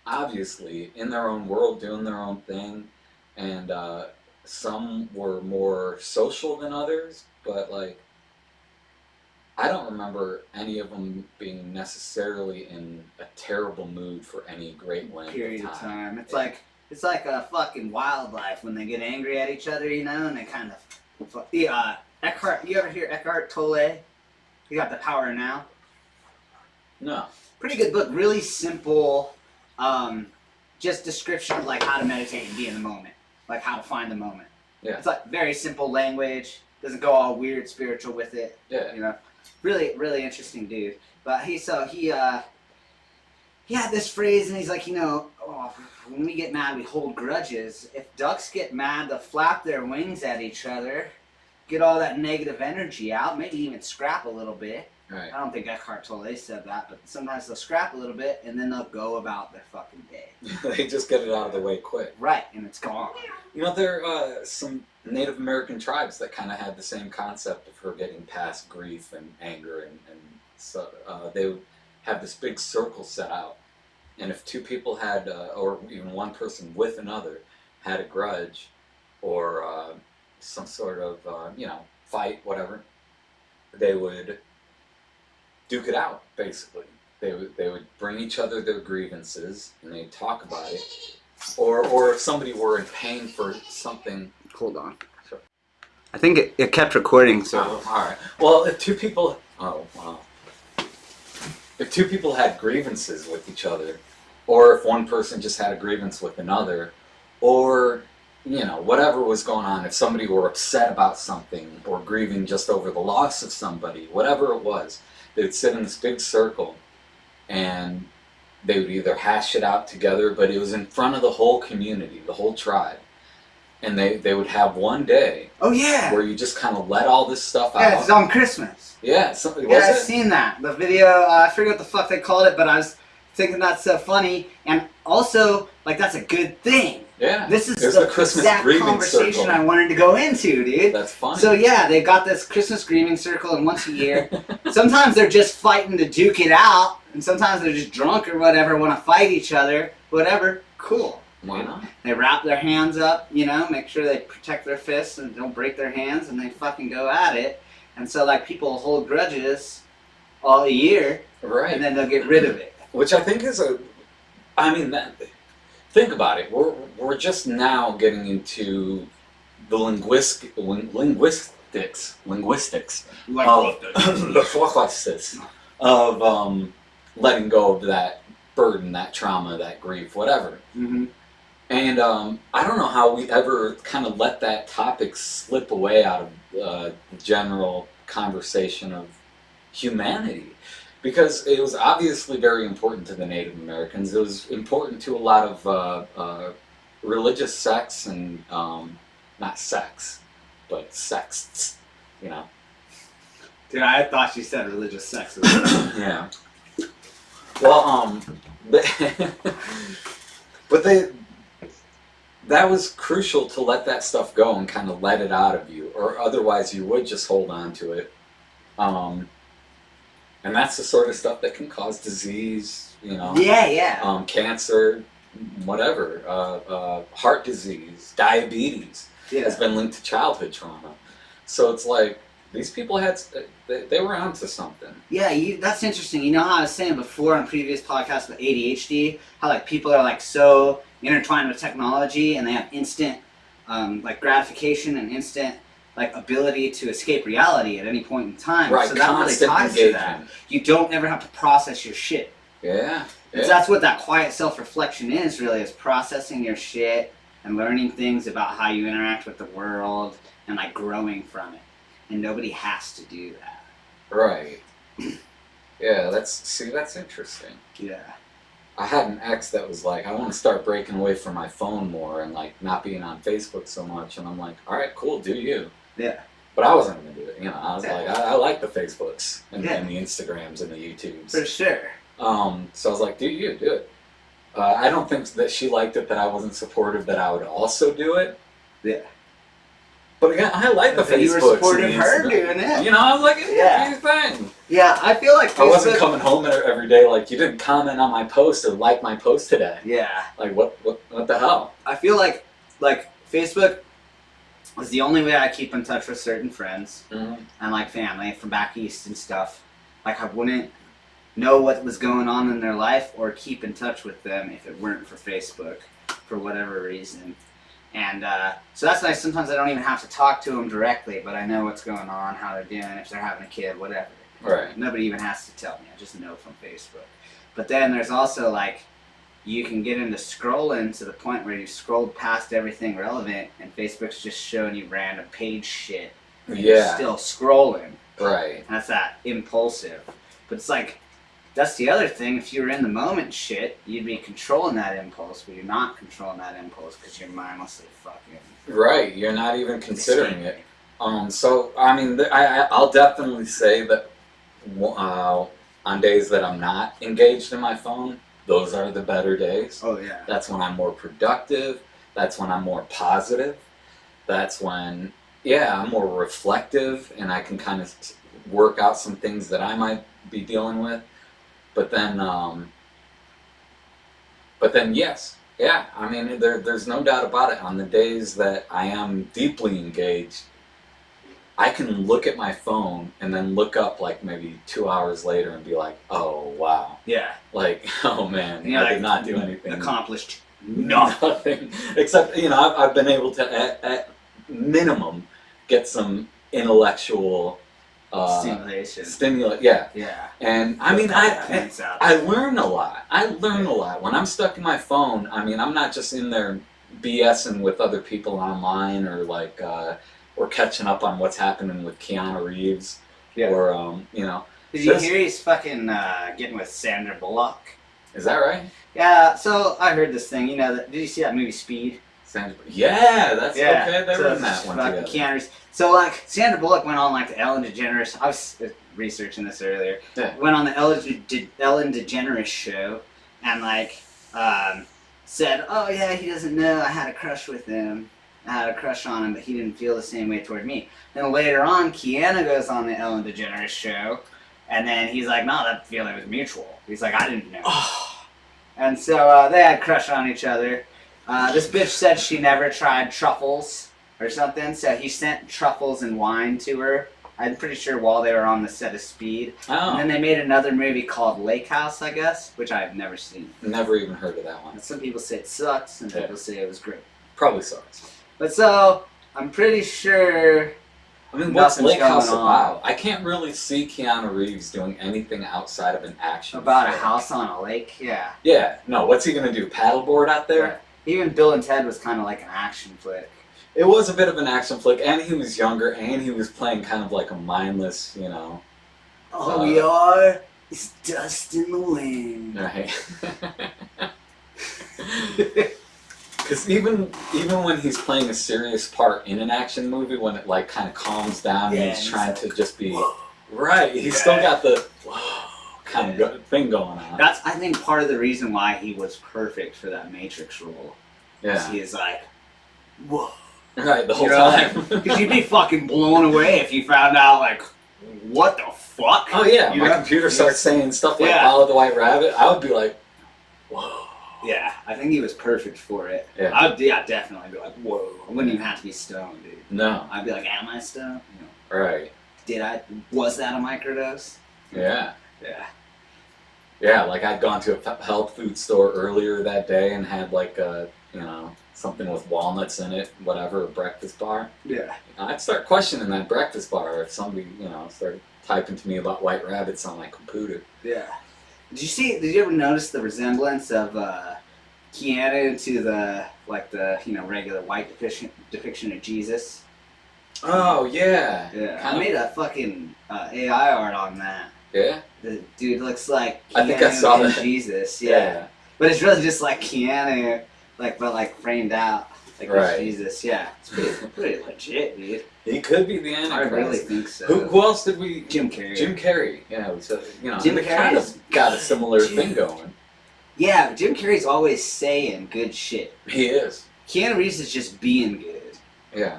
obviously in their own world, doing their own thing, and some were more social than others. But like, I don't remember any of them being necessarily in a terrible mood for any great length period of time. It's like a fucking wildlife when they get angry at each other, you know, and they kind of. Eckhart, you ever hear Eckhart Tolle? He got The Power of Now. No. Pretty good book, really simple, just description of like how to meditate and be in the moment, like how to find the moment. Yeah. It's like very simple language, doesn't go all weird spiritual with it. Yeah. You know, really, really interesting dude. But he had this phrase, and he's like, you know, when we get mad, we hold grudges. If ducks get mad, they'll flap their wings at each other, get all that negative energy out, maybe even scrap a little bit. Right. I don't think Eckhart Tolle said that, but sometimes they'll scrap a little bit, and then they'll go about their fucking day. They just get it out of the way quick. Right, and it's gone. You know, there are some Native American tribes that kind of had the same concept of her getting past grief and anger, and so they would have this big circle set out. And if two people had, or even one person with another, had a grudge or some sort of, fight, whatever, they would duke it out, basically. They would bring each other their grievances, and they'd talk about it. Or if somebody were in pain for something... Hold on. Sure. I think it kept recording, so... Oh, alright. Well, if two people... Oh, wow. If two people had grievances with each other, or if one person just had a grievance with another, or, whatever was going on, if somebody were upset about something, or grieving just over the loss of somebody, whatever it was, they would sit in this big circle, and they would either hash it out together, but it was in front of the whole community, the whole tribe. And they would have one day where you just kind of let all this stuff out. Yeah, it's on Christmas. Yeah, I've seen that. The video, I forget what the fuck they called it, but I was thinking that's so funny. And also, like, that's a good thing. Yeah. This is the Christmas exact grieving conversation circle. I wanted to go into, dude. That's funny. So yeah, they got this Christmas grieving circle, and once a year, sometimes they're just fighting to duke it out, and sometimes they're just drunk or whatever, want to fight each other, whatever. Cool. Why not? They wrap their hands up, make sure they protect their fists and don't break their hands, and they fucking go at it. And so, like, people hold grudges all year, right? And then they'll get rid of it. Which I think is think about it. We're just now getting into the linguistics of letting go of that burden, that trauma, that grief, whatever. Mm-hmm. And I don't know how we ever kind of let that topic slip away out of the general conversation of humanity. Because it was obviously very important to the Native Americans. It was important to a lot of religious sects and, not sex, but sects, Dude, I thought you said religious sex. Yeah. Well, but that was crucial to let that stuff go and kind of let it out of you, or otherwise you would just hold on to it. And that's the sort of stuff that can cause disease, Yeah. Cancer, whatever, heart disease, diabetes has been linked to childhood trauma. So it's like, these people they were onto something. Yeah, that's interesting. You know how I was saying before on previous podcasts about ADHD, how like people are like so intertwined with technology and they have instant like gratification and instant like ability to escape reality at any point in time. Right, so that really constant ties to that. You don't ever have to process your shit. Yeah. Because that's what that quiet self-reflection is, really, is processing your shit and learning things about how you interact with the world and like growing from it. and nobody has to do that. Right. Yeah, that's interesting. Yeah. I had an ex that was like, I want to start breaking away from my phone more and like not being on Facebook so much, and I'm like, all right, cool, do you? Yeah. But I wasn't gonna do it. I was Yeah. like, I like the Facebooks and, Yeah. and the Instagrams and the YouTubes. For sure. So I was like, do it. I don't think that she liked it that I wasn't supportive that I would also do it. Yeah. But again, I like the Facebooks. You were supportive of her doing it. I was like, Yeah. do your thing. Yeah, I feel like Facebook... I wasn't coming home every day like, you didn't comment on my post or like my post today. Yeah. Like, what the hell? I feel like Facebook was the only way I keep in touch with certain friends and like family from back east and stuff. Like, I wouldn't know what was going on in their life or keep in touch with them if it weren't for Facebook for whatever reason. And so that's nice. Sometimes I don't even have to talk to them directly, but I know what's going on, how they're doing, if they're having a kid, whatever. Right. Nobody even has to tell me. I just know from Facebook. But then there's also like, you can get into scrolling to the point where you've scrolled past everything relevant and Facebook's just showing you random page shit. And you're still scrolling. Right. And that's that impulsive. But it's like, that's the other thing. If you were in the moment shit, you'd be controlling that impulse, but you're not controlling that impulse because you're mindlessly fucking... Right. You're not even considering it. So, I mean, I'll definitely say that on days that I'm not engaged in my phone, those are the better days. Oh, yeah. That's when I'm more productive. That's when I'm more positive. That's when, I'm more reflective and I can kind of work out some things that I might be dealing with. But then yes. Yeah, I mean, there's no doubt about it. On the days that I am deeply engaged, I can look at my phone and then look up like maybe 2 hours later and be like, oh, wow. Yeah. Like, oh, man, I did not do anything. Accomplished nothing. Except, I've been able to, at minimum, get some intellectual... stimulation. Yeah. Yeah. And I mean, I learn a lot. When I'm stuck in my phone, I mean, I'm not just in there BSing with other people online or like, or catching up on what's happening with Keanu Reeves. Yeah. Or, Did you hear he's fucking getting with Sandra Bullock? Is that right? Yeah, so I heard this thing, did you see that movie Speed? Yeah, that's okay. They were in that one together. Keanu. So like Sandra Bullock went on like the Ellen DeGeneres. I was researching this earlier. Yeah. Went on the Ellen DeGeneres show and like said, "Oh yeah, he doesn't know I had a crush with him. I had a crush on him, but he didn't feel the same way toward me." Then later on, Keanu goes on the Ellen DeGeneres show, and then he's like, "No, that feeling was mutual." He's like, "I didn't know." And so they had a crush on each other. This bitch said she never tried truffles or something, so he sent truffles and wine to her. I'm pretty sure while they were on the set of Speed. Oh. And then they made another movie called Lake House, I guess, which I've never seen. Never even heard of that one. And some people say it sucks, some people say it was great. Probably sucks. But so, I'm pretty sure... I mean, what's Lake House about? I can't really see Keanu Reeves doing anything outside of an action About film. A house on a lake, yeah. Yeah, no, what's he going to do, paddleboard out there? Yeah. Even Bill and Ted was kind of like an action flick. It was a bit of an action flick, and he was younger, and he was playing kind of like a mindless, All we are is dust in the wind. Right. Because even when he's playing a serious part in an action movie, when it like kind of calms down and he's trying to just be... Whoa. Right, he's still got the kind of thing going on. That's, I think, part of the reason why he was perfect for that Matrix role. Yeah. He is like, whoa. Right, the whole time. Because you'd be fucking blown away if you found out, like, what the fuck? Oh yeah, my computer starts saying stuff like follow the white rabbit. I would be like, whoa. Yeah, I think he was perfect for it. Yeah. I'd definitely be like, whoa. I wouldn't even have to be stoned, dude. No. I'd be like, am I stoned? Right. Was that a microdose? Yeah. Yeah. Yeah, like I'd gone to a health food store earlier that day and had like a, something with walnuts in it, whatever, a breakfast bar. Yeah. I'd start questioning that breakfast bar if somebody, started typing to me about white rabbits on my computer. Yeah. Did you ever notice the resemblance of Keanu to the regular white depiction of Jesus? Oh yeah. Yeah, Kind I of- made a fucking AI art on that. Yeah. The dude looks like I think I Keanu saw and that. Jesus. Yeah. But it's really just like Keanu, but like framed out. Like he's Right. Jesus. Yeah. It's pretty legit, dude. He could be the Antichrist. I really think so. Who else did we? Jim Carrey. Jim Carrey. Yeah, we said, Jim they kind Carrey's- of got a similar Dude. thing going. Yeah, but Jim Carrey's always saying good shit. He is. Keanu Reeves is just being good. Yeah.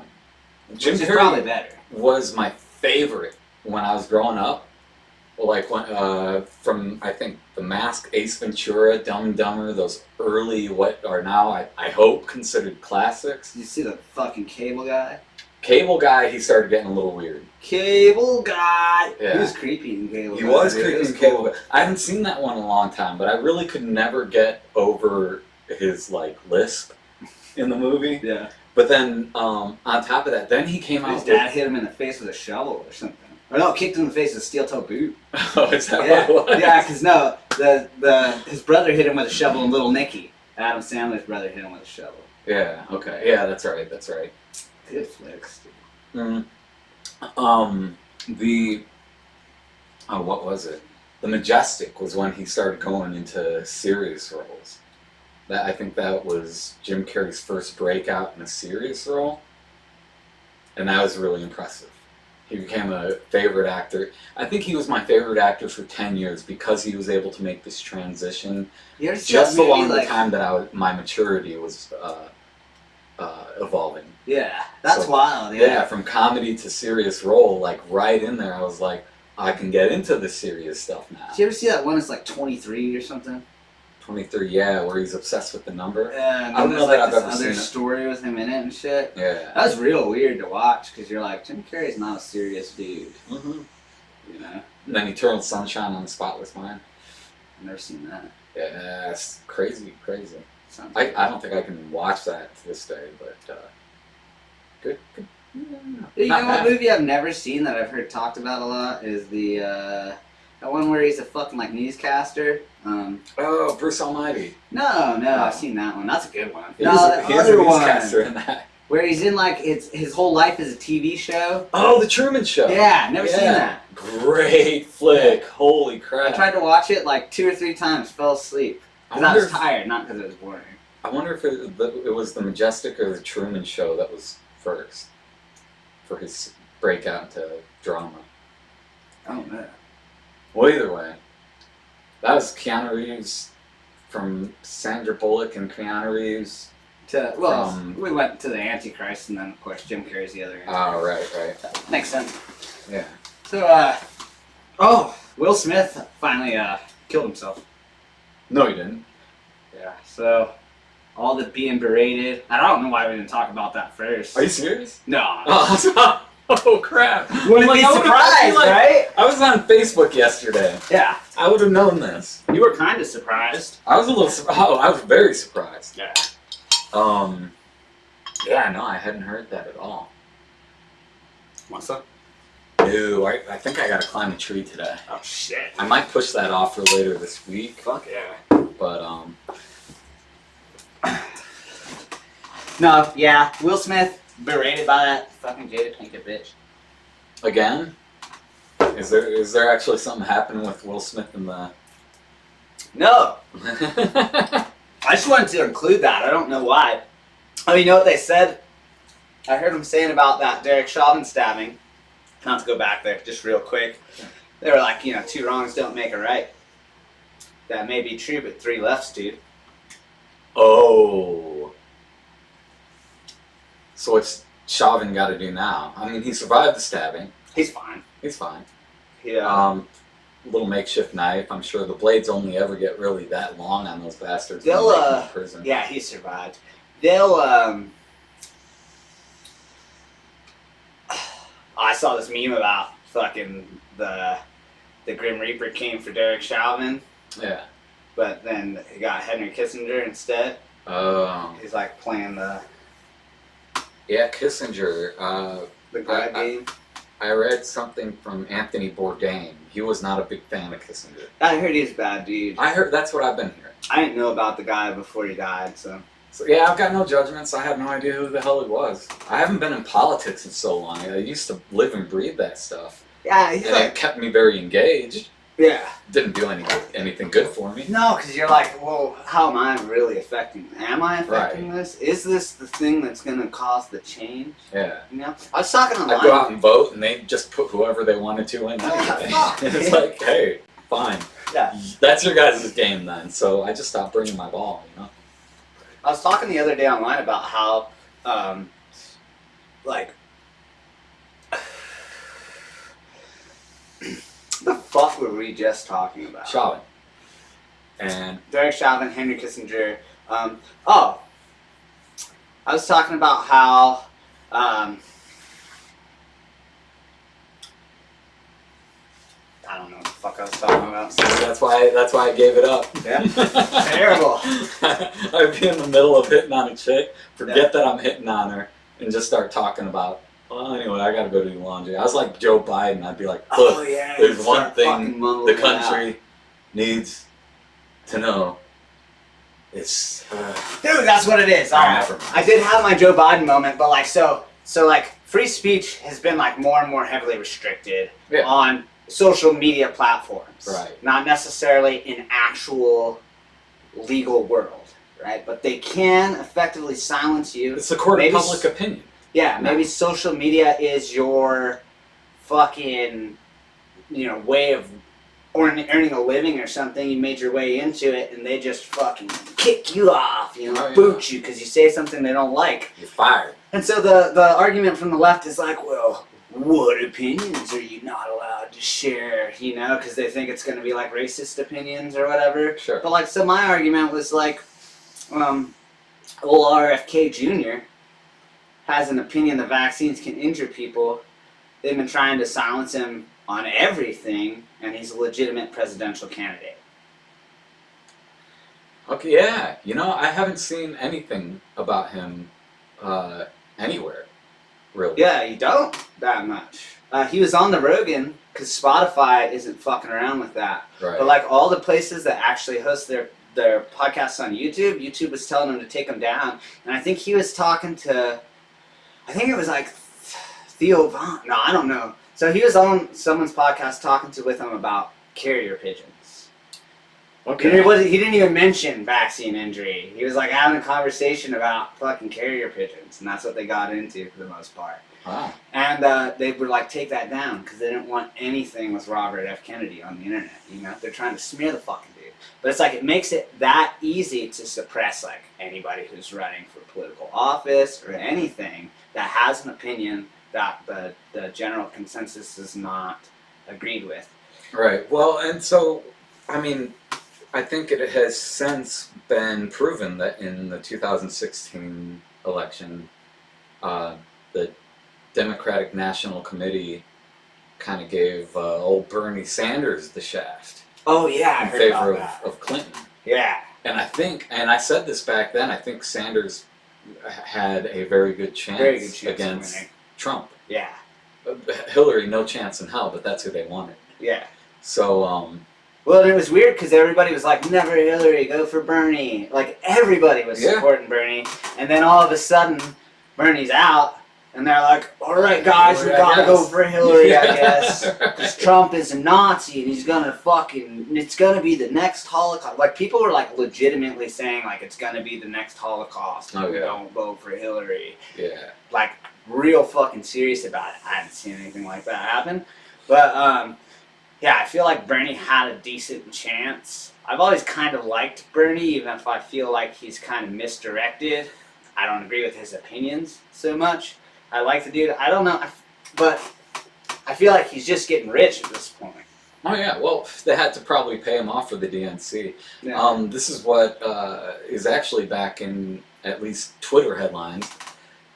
Which Jim is Carrey probably better. was my favorite when I was growing up. Like when from I think The Mask, Ace Ventura, Dumb and Dumber, those early what are now I hope considered classics. Did you see the fucking cable guy? Cable Guy, he started getting a little weird. Cable guy. Yeah. He was creepy in Cable He Guy. was dude. creepy It was in Cable cool. Guy. I haven't seen that one in a long time, but I really could never get over his like lisp in the movie. Yeah. But then on top of that, then he came out His dad hit him in the face with a shovel or something. Or no, kicked him in the face with a steel toe boot. Oh, is that Yeah, what it was? yeah, because no, his brother hit him with a shovel and Little Nicky. Adam Sandler's brother hit him with a shovel. Yeah, okay. Yeah, that's right, that's right. Good flicks, dude. What was it? The Majestic was when he started going into serious roles. I think that was Jim Carrey's first breakout in a serious role, and that was really impressive. He became a favorite actor. I think he was my favorite actor for 10 years because he was able to make this transition You ever see just that movie, along the like, time that my maturity was evolving. Yeah, that's So, wild. Yeah, from comedy to serious role, like right in there, I was like, I can get into the serious stuff now. Did you ever see that one that's like 23 or something? 23, yeah, where he's obsessed with the number. Yeah, and I don't then know there's that like I've this ever other seen it. story with him in it and shit. Yeah. That was real weird to watch because you're like, Jim Carrey's not a serious dude, Mm-hmm. you know? And then Eternal Sunshine on the Spotless Mind. I've never seen that. Yeah, it's crazy. Sounds I don't think I can watch that to this day, but good. You Not know what bad. movie I've never seen that I've heard talked about a lot is the that one where he's a fucking like newscaster. Oh, Bruce Almighty. No, I've seen that one. That's a good one. He No, is a- that he is a other one newscaster in that. where he's in like his whole life is a TV show. Oh, The Truman Show. Yeah, never seen that. Great flick. Holy crap. I tried to watch it like 2 or 3 times, fell asleep because I wonder was if- tired, not because it was boring. I wonder if it was The Majestic or The Truman Show that was first for his breakout into drama. I don't know. Well, either way, that was Keanu Reeves from Sandra Bullock and Keanu Reeves. We went to the Antichrist, and then of course Jim Carrey's the other. Oh, right. Makes sense. Yeah. So, Will Smith finally killed himself. No, he didn't. Yeah. So, all the being berated. I don't know why we didn't talk about that first. Are you serious? No. Oh crap. Wouldn't be I would've- I feel surprised, like- right? I was on Facebook yesterday. Yeah. I would have known this. You were kind of surprised. I was a little. I was very surprised. Yeah. Yeah, no, I hadn't heard that at all. What's up? No, I think I gotta climb a tree today. Oh shit. I might push that off for later this week, Fuck yeah. but No, yeah. Will Smith berated by that fucking Jada Pinkett bitch. again, is there actually something happening with Will Smith in the? No. I just wanted to include that. I don't know why. Oh, you know what they said? I heard them saying about that Derek Chauvin stabbing. Not to go back there, just real quick. They were like, 2 wrongs don't make a right. That may be true, but 3 lefts, dude. Oh. So what's Chauven got to do now? I mean, he survived the stabbing. He's fine. He's fine. Yeah. Little makeshift knife. I'm sure the blades only ever get really that long on those bastards. when They'll, they get in prison. Yeah, he survived. They'll, I saw this meme about fucking the Grim Reaper came for Derek Chauvin, Yeah. but then he got Henry Kissinger instead. He's like playing the Kissinger. God game. I read something from Anthony Bourdain. He was not a big fan of Kissinger. I heard he's a bad dude. I heard that's what I've been hearing. I didn't know about the guy before he died, so So yeah, I've got no judgments. I have no idea who the hell he was. I haven't been in politics in so long. I used to live and breathe that stuff. Yeah, and it kept me very engaged. Yeah. Didn't do anything good for me. No, because you're like, well, how am I really affecting? Am I affecting this? Is this the thing that's going to cause the change? Yeah. You know, I was talking online. I'd go out and vote, and they'd just put whoever they wanted to in. It's like, hey, fine. Yeah. That's your guys' game then. So I just stopped bringing my ball. You know. I was talking the other day online about how, like. The fuck were we just talking about? Chauven. And Derek Chauvin, Henry Kissinger. I was talking about how I don't know what the fuck I was talking about. That's why I gave it up. Yeah. Terrible. I'd be in the middle of hitting on a chick, forget that I'm hitting on her, and just start talking about, well, anyway, I gotta go do laundry. I was like Joe Biden. I'd be like, look, there's one thing the country needs to know. It's dude, that's what it is. All right. I did have my Joe Biden moment, but like so like free speech has been like more and more heavily restricted on social media platforms. Right. Not necessarily in actual legal world, right? But they can effectively silence you. It's the court of public opinion. Yeah, maybe social media is your fucking, way of earning a living or something. You made your way into it, and they just fucking kick you off, boot you because you say something they don't like. You're fired. And so the argument from the left is like, well, what opinions are you not allowed to share, because they think it's going to be like racist opinions or whatever. Sure. But like, so my argument was like, old RFK Jr. has an opinion that vaccines can injure people. They've been trying to silence him on everything, and he's a legitimate presidential candidate. Okay, yeah. I haven't seen anything about him anywhere, really. Yeah, you don't that much. He was on the Rogan, because Spotify isn't fucking around with that. Right. But like all the places that actually host their podcasts on YouTube was telling him to take them down. And I think he was talking to, I think it was like Theo Von. No, I don't know. So he was on someone's podcast talking with him about carrier pigeons. Okay. He didn't even mention vaccine injury. He was like having a conversation about fucking carrier pigeons, and that's what they got into for the most part. Wow. And they would like take that down because they didn't want anything with Robert F. Kennedy on the internet. They're trying to smear the fucking dude. But it's like it makes it that easy to suppress like anybody who's running for political office or anything that has an opinion that the general consensus is not agreed with. Right. Well, and so, I mean, I think it has since been proven that in the 2016 election, the Democratic National Committee kind of gave old Bernie Sanders the shaft. Oh yeah, I in heard favor about that. of Clinton. Yeah. And I said this back then, I think Sanders had a very good chance against Trump. Yeah. Hillary, no chance in hell, but that's who they wanted. Yeah. So, well, and it was weird because everybody was like, never Hillary, go for Bernie. Like, everybody was supporting Bernie. And then all of a sudden, Bernie's out, and they're like, all right, guys, we gotta go for Hillary, I guess. Because Trump is a Nazi, and he's gonna it's gonna be the next Holocaust. Like, people were, like, legitimately saying, like, it's gonna be the next Holocaust. Oh, yeah. Don't vote for Hillary. Yeah. Like, real fucking serious about it. I haven't seen anything like that happen. But, yeah, I feel like Bernie had a decent chance. I've always kind of liked Bernie, even if I feel like he's kind of misdirected. I don't agree with his opinions so much. I like the dude. I don't know, but I feel like he's just getting rich at this point. Oh yeah, well, they had to probably pay him off for the DNC. Yeah. This is what is actually back in at least Twitter headlines.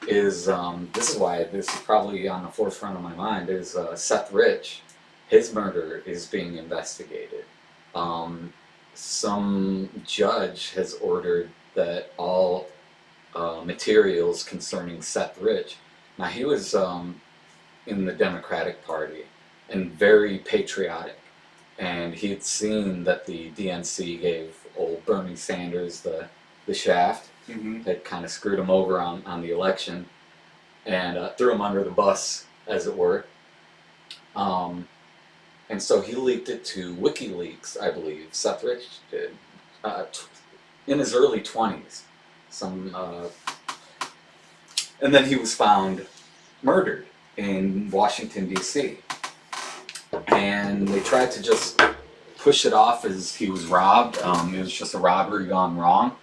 This is why this is probably on the forefront of my mind. Is Seth Rich? His murder is being investigated. Some judge has ordered that all materials concerning Seth Rich. Now, he was in the Democratic Party and very patriotic. And he had seen that the DNC gave old Bernie Sanders the the shaft, Mm-hmm. had kind of screwed him over on the election, and threw him under the bus, as it were. And so he leaked it to WikiLeaks, I believe. Seth Rich did, in his early 20s. And then he was found murdered in Washington, D.C. And they tried to just push it off as he was robbed. It was just a robbery gone wrong.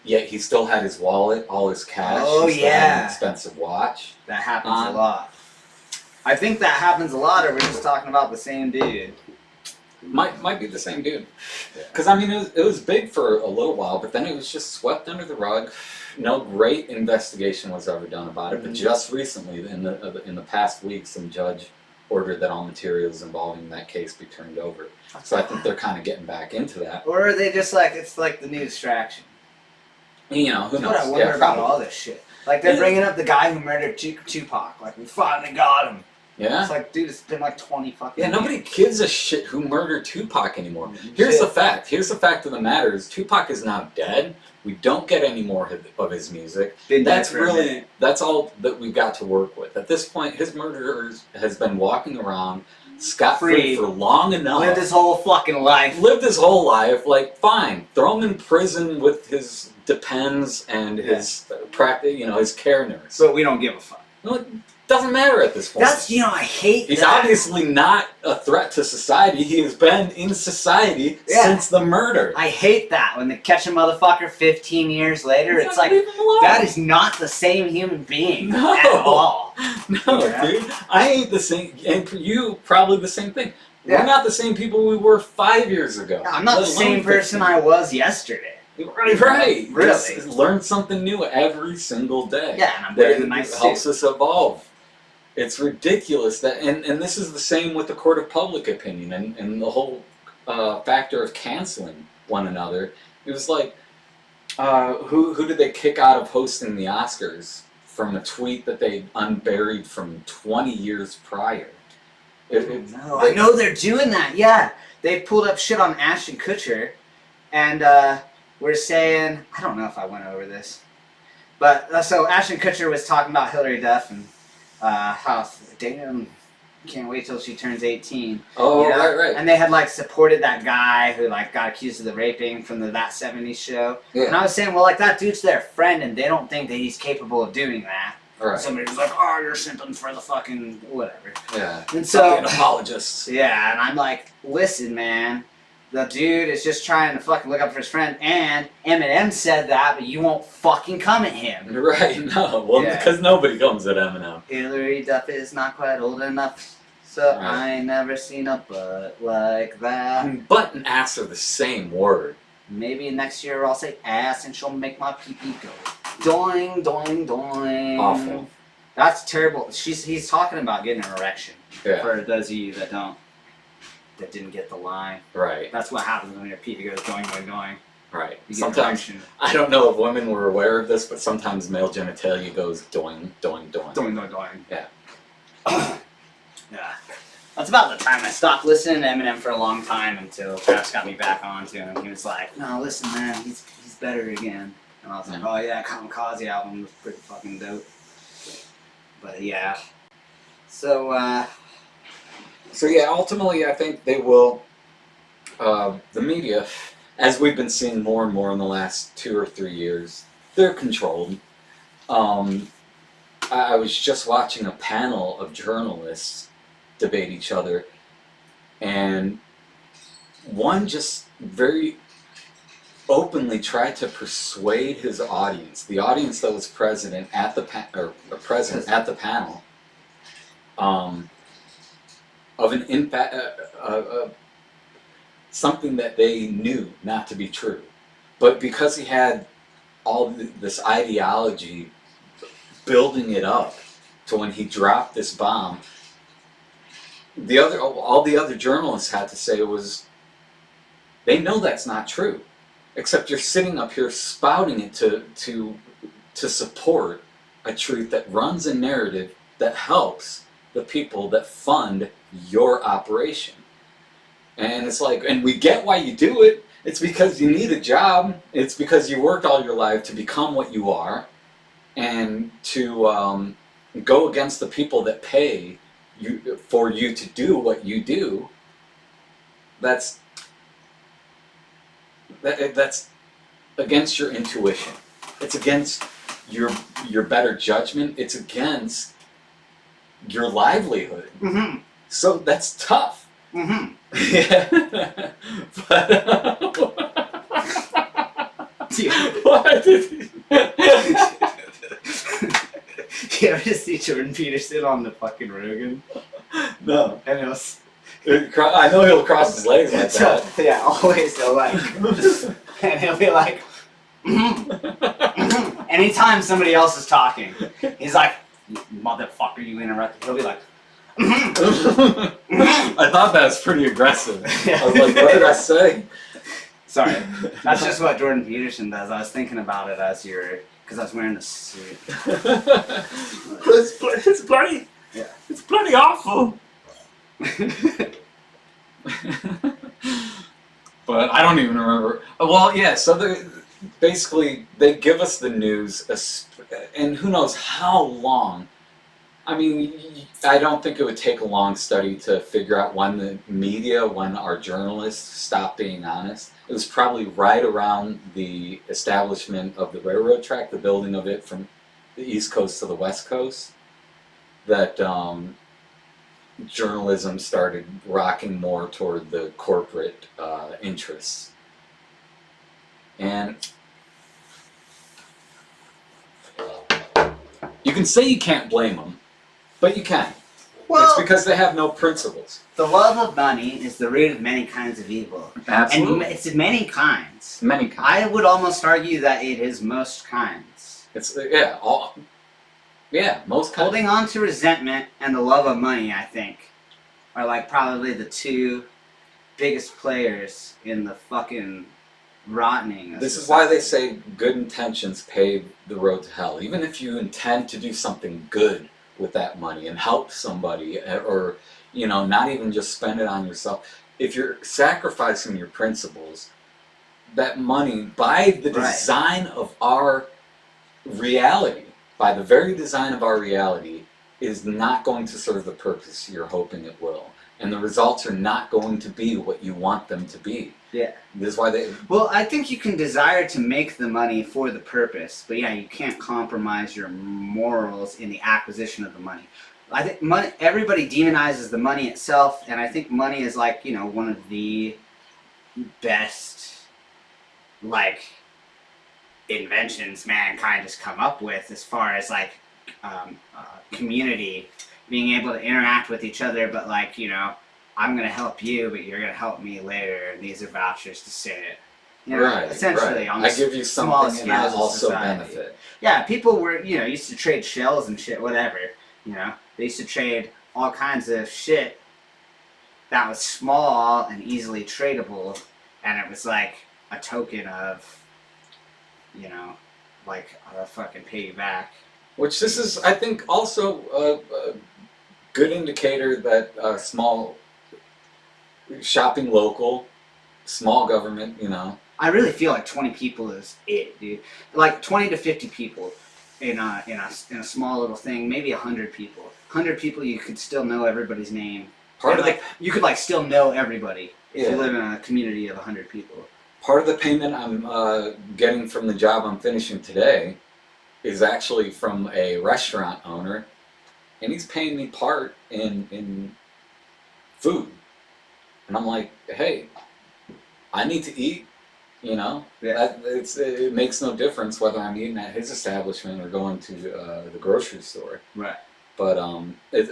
Yet he still had his wallet, all his cash. Oh, he still had an yeah. expensive watch. That happens a lot. I think that happens a lot, or we're just talking about the same dude. Might be the same dude. Because, I mean, it was big for a little while, but then it was just swept under the rug. No great investigation was ever done about it, but just recently, in the past week, some judge ordered that all materials involving that case be turned over. So I think they're kind of getting back into that. Or are they just like, it's like the new distraction? You know, who That's knows? what I wonder about probably. all this shit. Like, they're bringing up the guy who murdered Tupac. Like, we finally got him. Yeah? It's like, dude, it's been like 20 fucking Yeah, nobody years. gives a shit who murdered Tupac anymore. Here's the fact. Here's the fact of the matter is Tupac is now dead. We don't get any more of his music. That's all that we've got to work with. At this point, his murderer has been walking around scot-free for long enough. Lived his whole fucking life. Lived his whole life. Like, fine, throw him in prison with his depends and his his care nurse. But we don't give a fuck. No, it doesn't matter at this point. That's, I hate He's that. obviously not a threat to society. He has been in society since the murder. I hate that. When they catch a motherfucker 15 years later, it's like, leave him alone. that is not the same human being No. at all. No, dude. I ain't the same, and you probably the same thing. Yeah. We're not the same people we were 5 years ago. I'm not the same person I was yesterday. Right. Really. Just learn something new every single day. Yeah, and I'm wearing a nice It helps suit. us evolve. It's ridiculous that, and this is the same with the court of public opinion and the whole factor of canceling one another. It was like, who did they kick out of hosting the Oscars from a tweet that they unburied from 20 years prior? I know they're doing that. Yeah, they pulled up shit on Ashton Kutcher, and we're saying, I don't know if I went over this, but so Ashton Kutcher was talking about Hillary Duff and how damn, can't wait till she turns 18. Oh, you know? right. And they had like supported that guy who like got accused of the raping from the That 70s show. Yeah. And I was saying, well, like that dude's their friend, and they don't think that he's capable of doing that. Right. Somebody was like, "Oh, you're simping for the fucking whatever." Yeah. And so, Fucking apologists. yeah, and I'm like, listen, man, the dude is just trying to fucking look up for his friend, and Eminem said that, but you won't fucking come at him. Right, no. Well, Yeah. because nobody comes at Eminem. Hillary Duff is not quite old enough, so Right. I ain't never seen a butt like that. Butt and ass are the same word. Maybe next year I'll say ass and she'll make my pee-pee go. Doing, doing, doing. Awful. That's terrible. He's talking about getting an erection. Yeah. For those of you that didn't get the line. Right, That's what happens when your pee-pee goes going, going, going. right. You get Sometimes, an I don't know if women were aware of this, but sometimes male genitalia goes doing, doing, doing. Doing, going, going. Yeah. Yeah. That's about the time I stopped listening to Eminem for a long time until Travis got me back onto him. He was like, "No, listen, man, he's better again." And I was like, "Oh yeah, Kamikaze album was pretty fucking dope." But yeah. So yeah, ultimately I think they will, the media, as we've been seeing more and more in the last 2 or 3 years, they're controlled. I was just watching a panel of journalists debate each other, and one just very openly tried to persuade his audience, the audience that was present at the panel, of an something that they knew not to be true, but because he had all this ideology building it up to when he dropped this bomb, all the other journalists had to say was, they know that's not true, except you're sitting up here spouting it to support a truth that runs a narrative that helps the people that fund your operation. And it's like, and we get why you do it, It's because you need a job. It's because you worked all your life to become what you are, and to go against the people that pay you for you to do what you do. That's that's against your intuition. It's against your better judgment. It's against your livelihood. Mm-hmm. So that's tough. Mm-hmm. Yeah. But Yeah. what did You ever see Jordan Peterson on the fucking Rogan? No. And it was I know he'll cross his legs like that. yeah, always he'll like, and he'll be like, anytime somebody else is talking, he's like, motherfucker, you interrupted. He'll be like, I thought that was pretty aggressive. Yeah. I was like, what did I say? Sorry, that's just what Jordan Peterson does. I was thinking about it as because I was wearing the suit. It's bloody. Yeah. It's bloody awful. But I don't even remember. Well, yeah. So basically they give us the news, and who knows how long. I mean, I don't think it would take a long study to figure out when our journalists stopped being honest. It was probably right around the establishment of the railroad track, the building of it from the East Coast to the West Coast, that journalism started rocking more toward the corporate interests. And you can say you can't blame them, but you can. Well, it's because they have no principles. The love of money is the root of many kinds of evil. Absolutely. And it's many kinds. Many kinds. I would almost argue that it is most kinds. It's, most kinds. Holding on to resentment and the love of money, I think, are like probably the two biggest players in the fucking rottening of This is society. why they say good intentions pave the road to hell. Even if you intend to do something good with that money and help somebody, or not even just spend it on yourself, if you're sacrificing your principles, that money, by the design of our reality, by the very design of our reality, is not going to serve the purpose you're hoping it will. And the results are not going to be what you want them to be. Yeah. This is why they... Well, I think you can desire to make the money for the purpose, but yeah, you can't compromise your morals in the acquisition of the money. I think money, everybody demonizes the money itself, and I think money is like, one of the best, inventions mankind has come up with as far as, community, being able to interact with each other, but I'm going to help you, but you're going to help me later, and these are vouchers to sit. Right, essentially, right. on the I give you small something and I scales of also society. benefit. Yeah, people were, used to trade shells and shit, whatever. They used to trade all kinds of shit that was small and easily tradable, and it was like a token of, I'll fucking pay you back. Which this is, I think, also a good indicator that small shopping local, small government, I really feel like 20 people is it, dude. Like 20 to 50 people in a small little thing, maybe 100 people. 100 people, you could still know everybody's name. You could still know everybody if you live in a community of 100 people. Part of the payment I'm getting from the job I'm finishing today is actually from a restaurant owner, and he's paying me part in food. And I'm like, hey, I need to eat, Yeah. It makes no difference whether I'm eating at his establishment or going to the grocery store. Right. But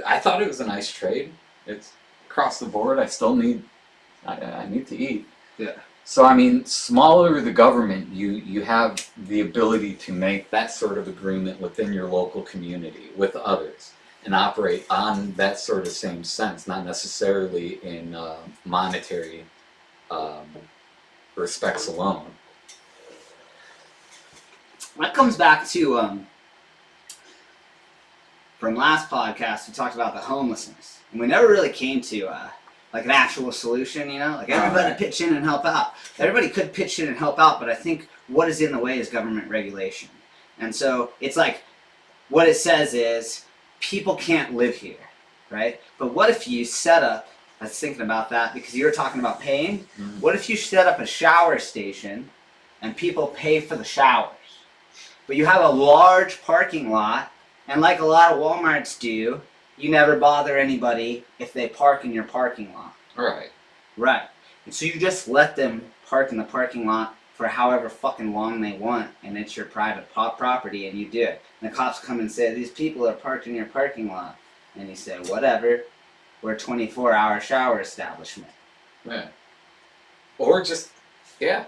I thought it was a nice trade. It's across the board. I need to eat. Yeah. So I mean, smaller the government, you have the ability to make that sort of agreement within your local community with others and operate on that sort of same sense, not necessarily in monetary respects alone. That comes back to from last podcast we talked about the homelessness, and we never really came to like an actual solution, you know? Like everybody pitch in and help out. Everybody could pitch in and help out, but I think what is in the way is government regulation. And so it's like, what it says is, people can't live here, right? But what if you set up, I was thinking about that because you were talking about paying. Mm-hmm. What if you set up a shower station and people pay for the showers? But you have a large parking lot, and like a lot of Walmarts do, you never bother anybody if they park in your parking lot. Right. Right. And so you just let them park in the parking lot for however fucking long they want, and it's your private property, and you do it. And the cops come and say, these people are parked in your parking lot. And you say, whatever, we're a 24-hour shower establishment. Yeah. Or just,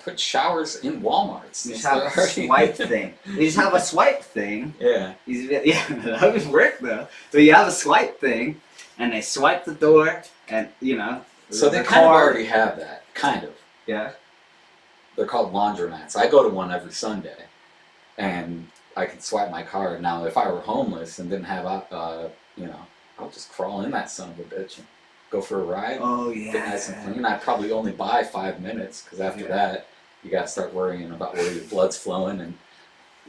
put showers in Walmarts. You just have a swipe thing. You just have a swipe thing. Yeah. Yeah, that would work though. So you have a swipe thing, and they swipe the door, and, you know. So they kind of already have that, kind of. Yeah. They're called laundromats. I go to one every Sunday, and I can swipe my card. Now, if I were homeless and didn't have, I'll just crawl in that son of a bitch and go for a ride. Oh, yeah. Get nice and clean. I'd probably only buy 5 minutes, because after that, you got to start worrying about where your blood's flowing, and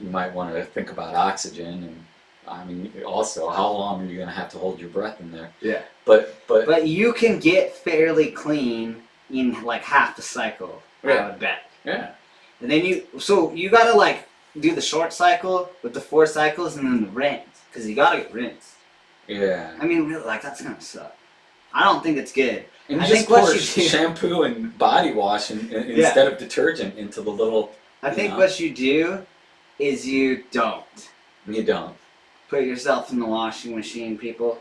you might want to think about oxygen, and I mean, also, how long are you going to have to hold your breath in there? Yeah. But you can get fairly clean in like half the cycle, I would bet. Yeah. And then you gotta like do the short cycle with the 4 cycles and then the rinse, because you gotta get rinsed. Yeah. I mean, really, like, that's gonna suck. I don't think it's good. And I just think pour what you do, shampoo and body wash instead of detergent into the little. I think what you do is you don't. You don't. Put yourself in the washing machine, people.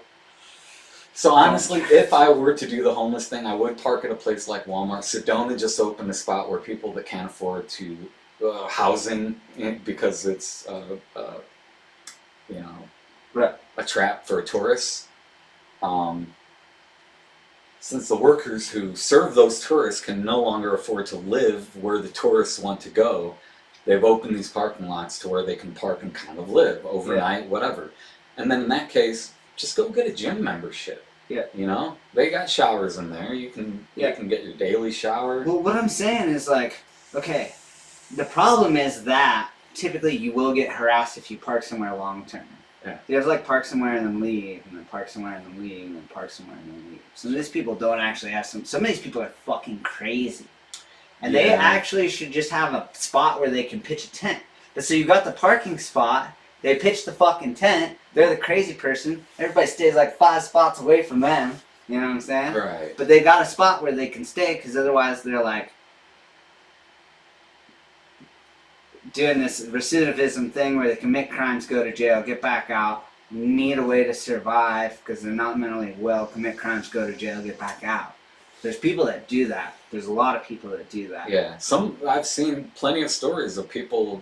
So honestly, if I were to do the homeless thing, I would park at a place like Walmart. Sedona just opened a spot where people that can't afford to housing, because it's a trap for tourists. Since the workers who serve those tourists can no longer afford to live where the tourists want to go, they've opened these parking lots to where they can park and kind of live overnight, whatever. And then in that case, just go get a gym membership. Yeah. You know, they got showers in there. You can get your daily shower. Well, what I'm saying is, like, okay, the problem is that typically you will get harassed if you park somewhere long term. Yeah. You have to like park somewhere and then leave, and then park somewhere and then leave, and then park somewhere and then leave. Some of these people don't actually have some of these people are fucking crazy. And they actually should just have a spot where they can pitch a tent. But so you got the parking spot, they pitch the fucking tent, they're the crazy person, everybody stays like 5 spots away from them, you know what I'm saying? Right. But they got a spot where they can stay, because otherwise they're like doing this recidivism thing where they commit crimes, go to jail, get back out, need a way to survive because they're not mentally well, commit crimes, go to jail, get back out. There's people that do that. There's a lot of people that do that. Yeah, I've seen plenty of stories of people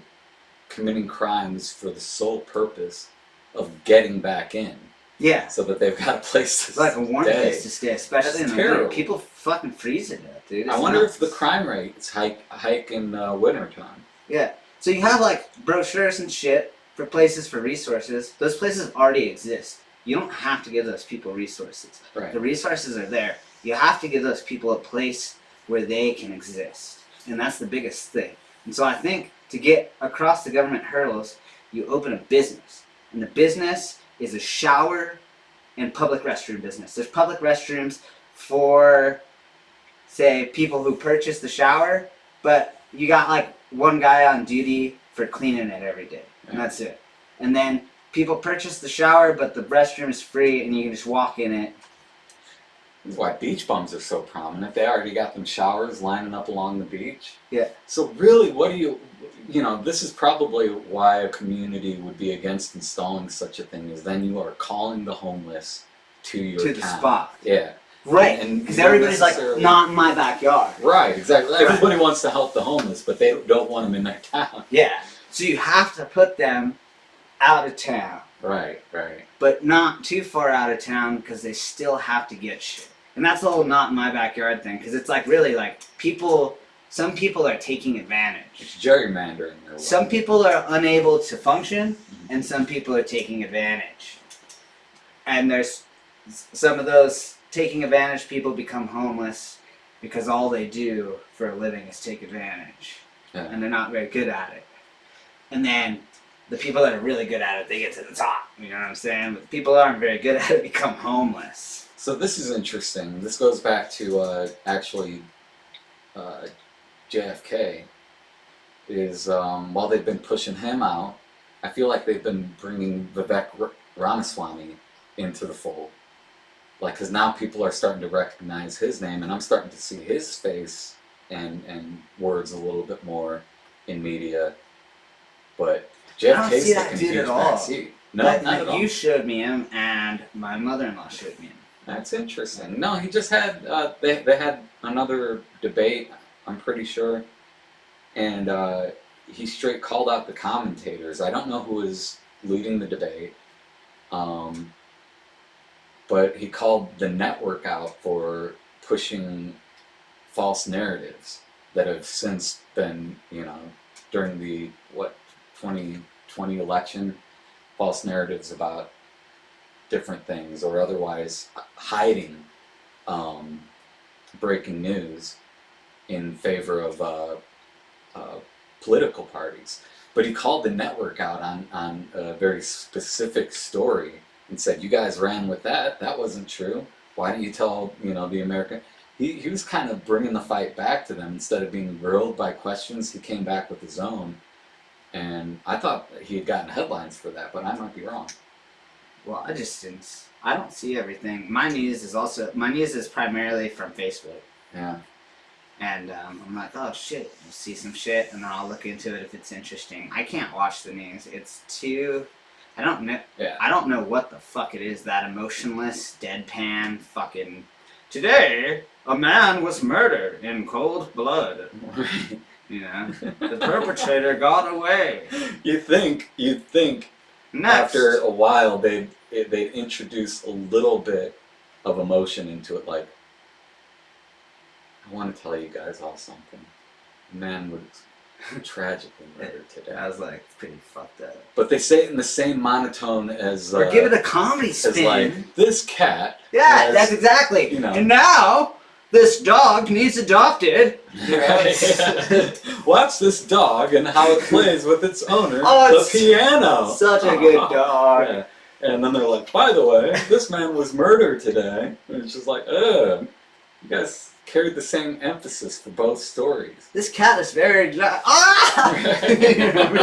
committing crimes for the sole purpose of getting back in. Yeah. So that they've got a place to stay. Like a warm place to stay, especially in the winter. People fucking freeze it up, dude. I wonder if the crime rates hike in wintertime. Yeah. So you have like brochures and shit for places for resources. Those places already exist. You don't have to give those people resources. Right. The resources are there. You have to give those people a place where they can exist. And that's the biggest thing. And so I think to get across the government hurdles, you open a business. And the business is a shower and public restroom business. There's public restrooms for, say, people who purchase the shower, but you got like one guy on duty for cleaning it every day. And that's it. And then people purchase the shower, but the restroom is free and you can just walk in it. This is why beach bums are so prominent. They already got them showers lining up along the beach. Yeah. So really, what do you this is probably why a community would be against installing such a thing, is then you are calling the homeless to your to the town. spot. Yeah. Right. Because everybody's like, not in my backyard. Right, exactly. Everybody wants to help the homeless, but they don't want them in their town. Yeah. So you have to put them out of town. Right, right. But not too far out of town, because they still have to get shit. And that's the whole not in my backyard thing, because it's like really like some people are taking advantage. It's gerrymandering. Some people are unable to function, and some people are taking advantage. And there's some of those taking advantage people become homeless because all they do for a living is take advantage. Yeah. And they're not very good at it. And then the people that are really good at it, they get to the top. You know what I'm saying? But the people that aren't very good at it become homeless. So this is interesting. This goes back to actually JFK. Is while they've been pushing him out, I feel like they've been bringing Vivek Ramaswamy into the fold. Like, because now people are starting to recognize his name, and I'm starting to see his face and words a little bit more in media. But JFK's taking a huge backseat. No, not at all. You showed me him, and my mother-in-law showed me him. That's interesting. No, he just had they had another debate, I'm pretty sure, and he straight called out the commentators. I don't know who was leading the debate, but he called the network out for pushing false narratives that have since been, during the 2020 election, false narratives about different things or otherwise hiding breaking news in favor of political parties. But he called the network out on a very specific story and said, you guys ran with that. That wasn't true. Why didn't you tell, the American... He was kind of bringing the fight back to them. Instead of being grilled by questions, he came back with his own. And I thought he had gotten headlines for that, but I might be wrong. Well, I don't see everything. My news is primarily from Facebook. Yeah. And I'm like, oh shit, I'll see some shit, and then I'll look into it if it's interesting. I can't watch the news. It's too... I don't know. Yeah. I don't know what the fuck it is. That emotionless, deadpan, fucking. Today, a man was murdered in cold blood. The perpetrator got away. You'd think. Next. After a while, they'd introduce a little bit of emotion into it. Like, I want to tell you guys all something. A man was tragically murdered today. I was like, it's pretty fucked up. But they say it in the same monotone as... or give it a comedy spin. As like, this cat... Yeah, that's exactly. And now, this dog needs adopted. Right. Watch this dog and how it plays with its owner, the piano. Such a good dog. Yeah. And then they're like, by the way, this man was murdered today. And it's just like, ugh. You guys carried the same emphasis for both stories. This cat is very... Remember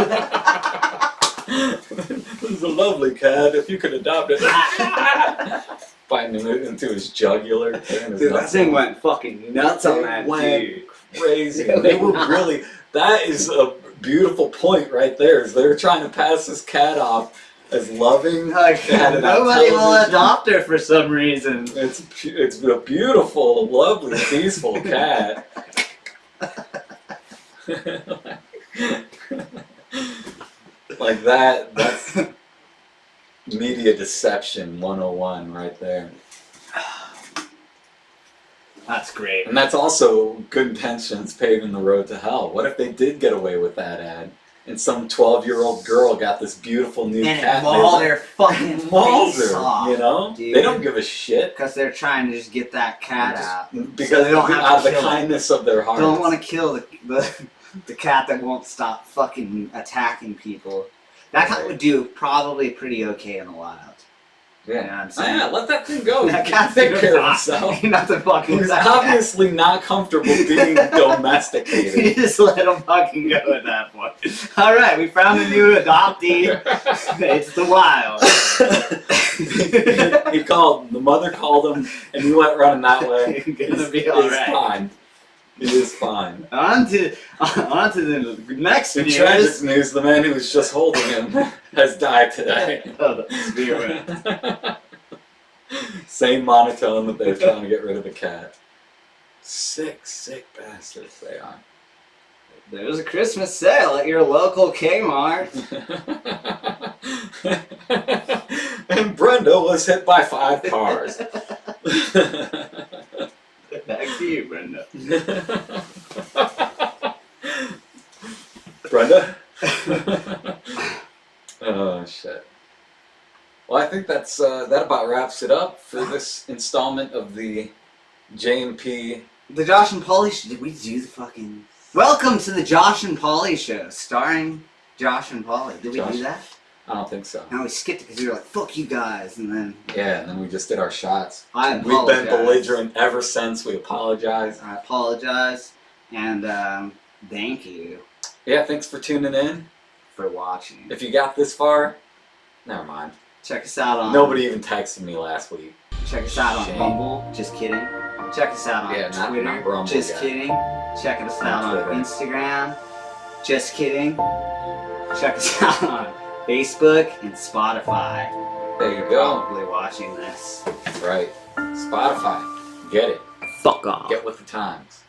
that? This is a lovely cat. If you could adopt it. Biting it into his jugular. Dude, that thing went fucking nuts on that dude. Crazy. They were really... That is a beautiful point right there. Is they're trying to pass this cat off as loving. Nobody will adopt her for some reason. It's a beautiful, lovely, peaceful cat. Like that's media deception 101 right there. That's great. And that's also good intentions paving the road to hell. What if they did get away with that ad? And some 12-year-old girl got this beautiful new cat. And maul their fucking face off, dude. They don't give a shit. Because they're trying to just get that cat out. Because they don't have out of the kindness of their hearts. Don't want to kill the cat that won't stop fucking attacking people. That cat would do probably pretty okay in the wild. Yeah, you know what I'm saying? Yeah, let that thing go. That cat's take care of himself. He's obviously not comfortable being domesticated. You just let him fucking go at that point. All right, we found a new adoptee. It's the wild. The mother called him, and he went running that way. It's gonna be all right. Fine. It is fine. On to the next news. Tragic news, the man who was just holding him has died today. Same monotone that they're trying to get rid of the cat. Sick bastards they are. There's a Christmas sale at your local Kmart. And Brenda was hit by 5 cars. Back to you, Brenda. Brenda? Oh, shit. Well, I think that about wraps it up for this installment of the J&P. The Josh and Paulie Show. Did we do the fucking... Welcome to the Josh and Paulie Show, starring Josh and Paulie. Did we do that? I don't think so. No, we skipped it because we were like, fuck you guys, and then... Yeah, and then we just did our shots. I We've been apologize. belligerent ever since. We apologize. I apologize, and thank you Yeah, thanks for tuning in. for watching. If you got this far, never mind. Check us out on... Nobody even texted me last week. Check us out on Shame. Bumble. Just kidding. Check us out on Twitter. not Rumble Just yet. kidding. Check us out on Twitter. Instagram. Just kidding. Check us out on Facebook and Spotify. There you go. Probably watching this. That's right. Spotify. Get it. Fuck off. Get with the times.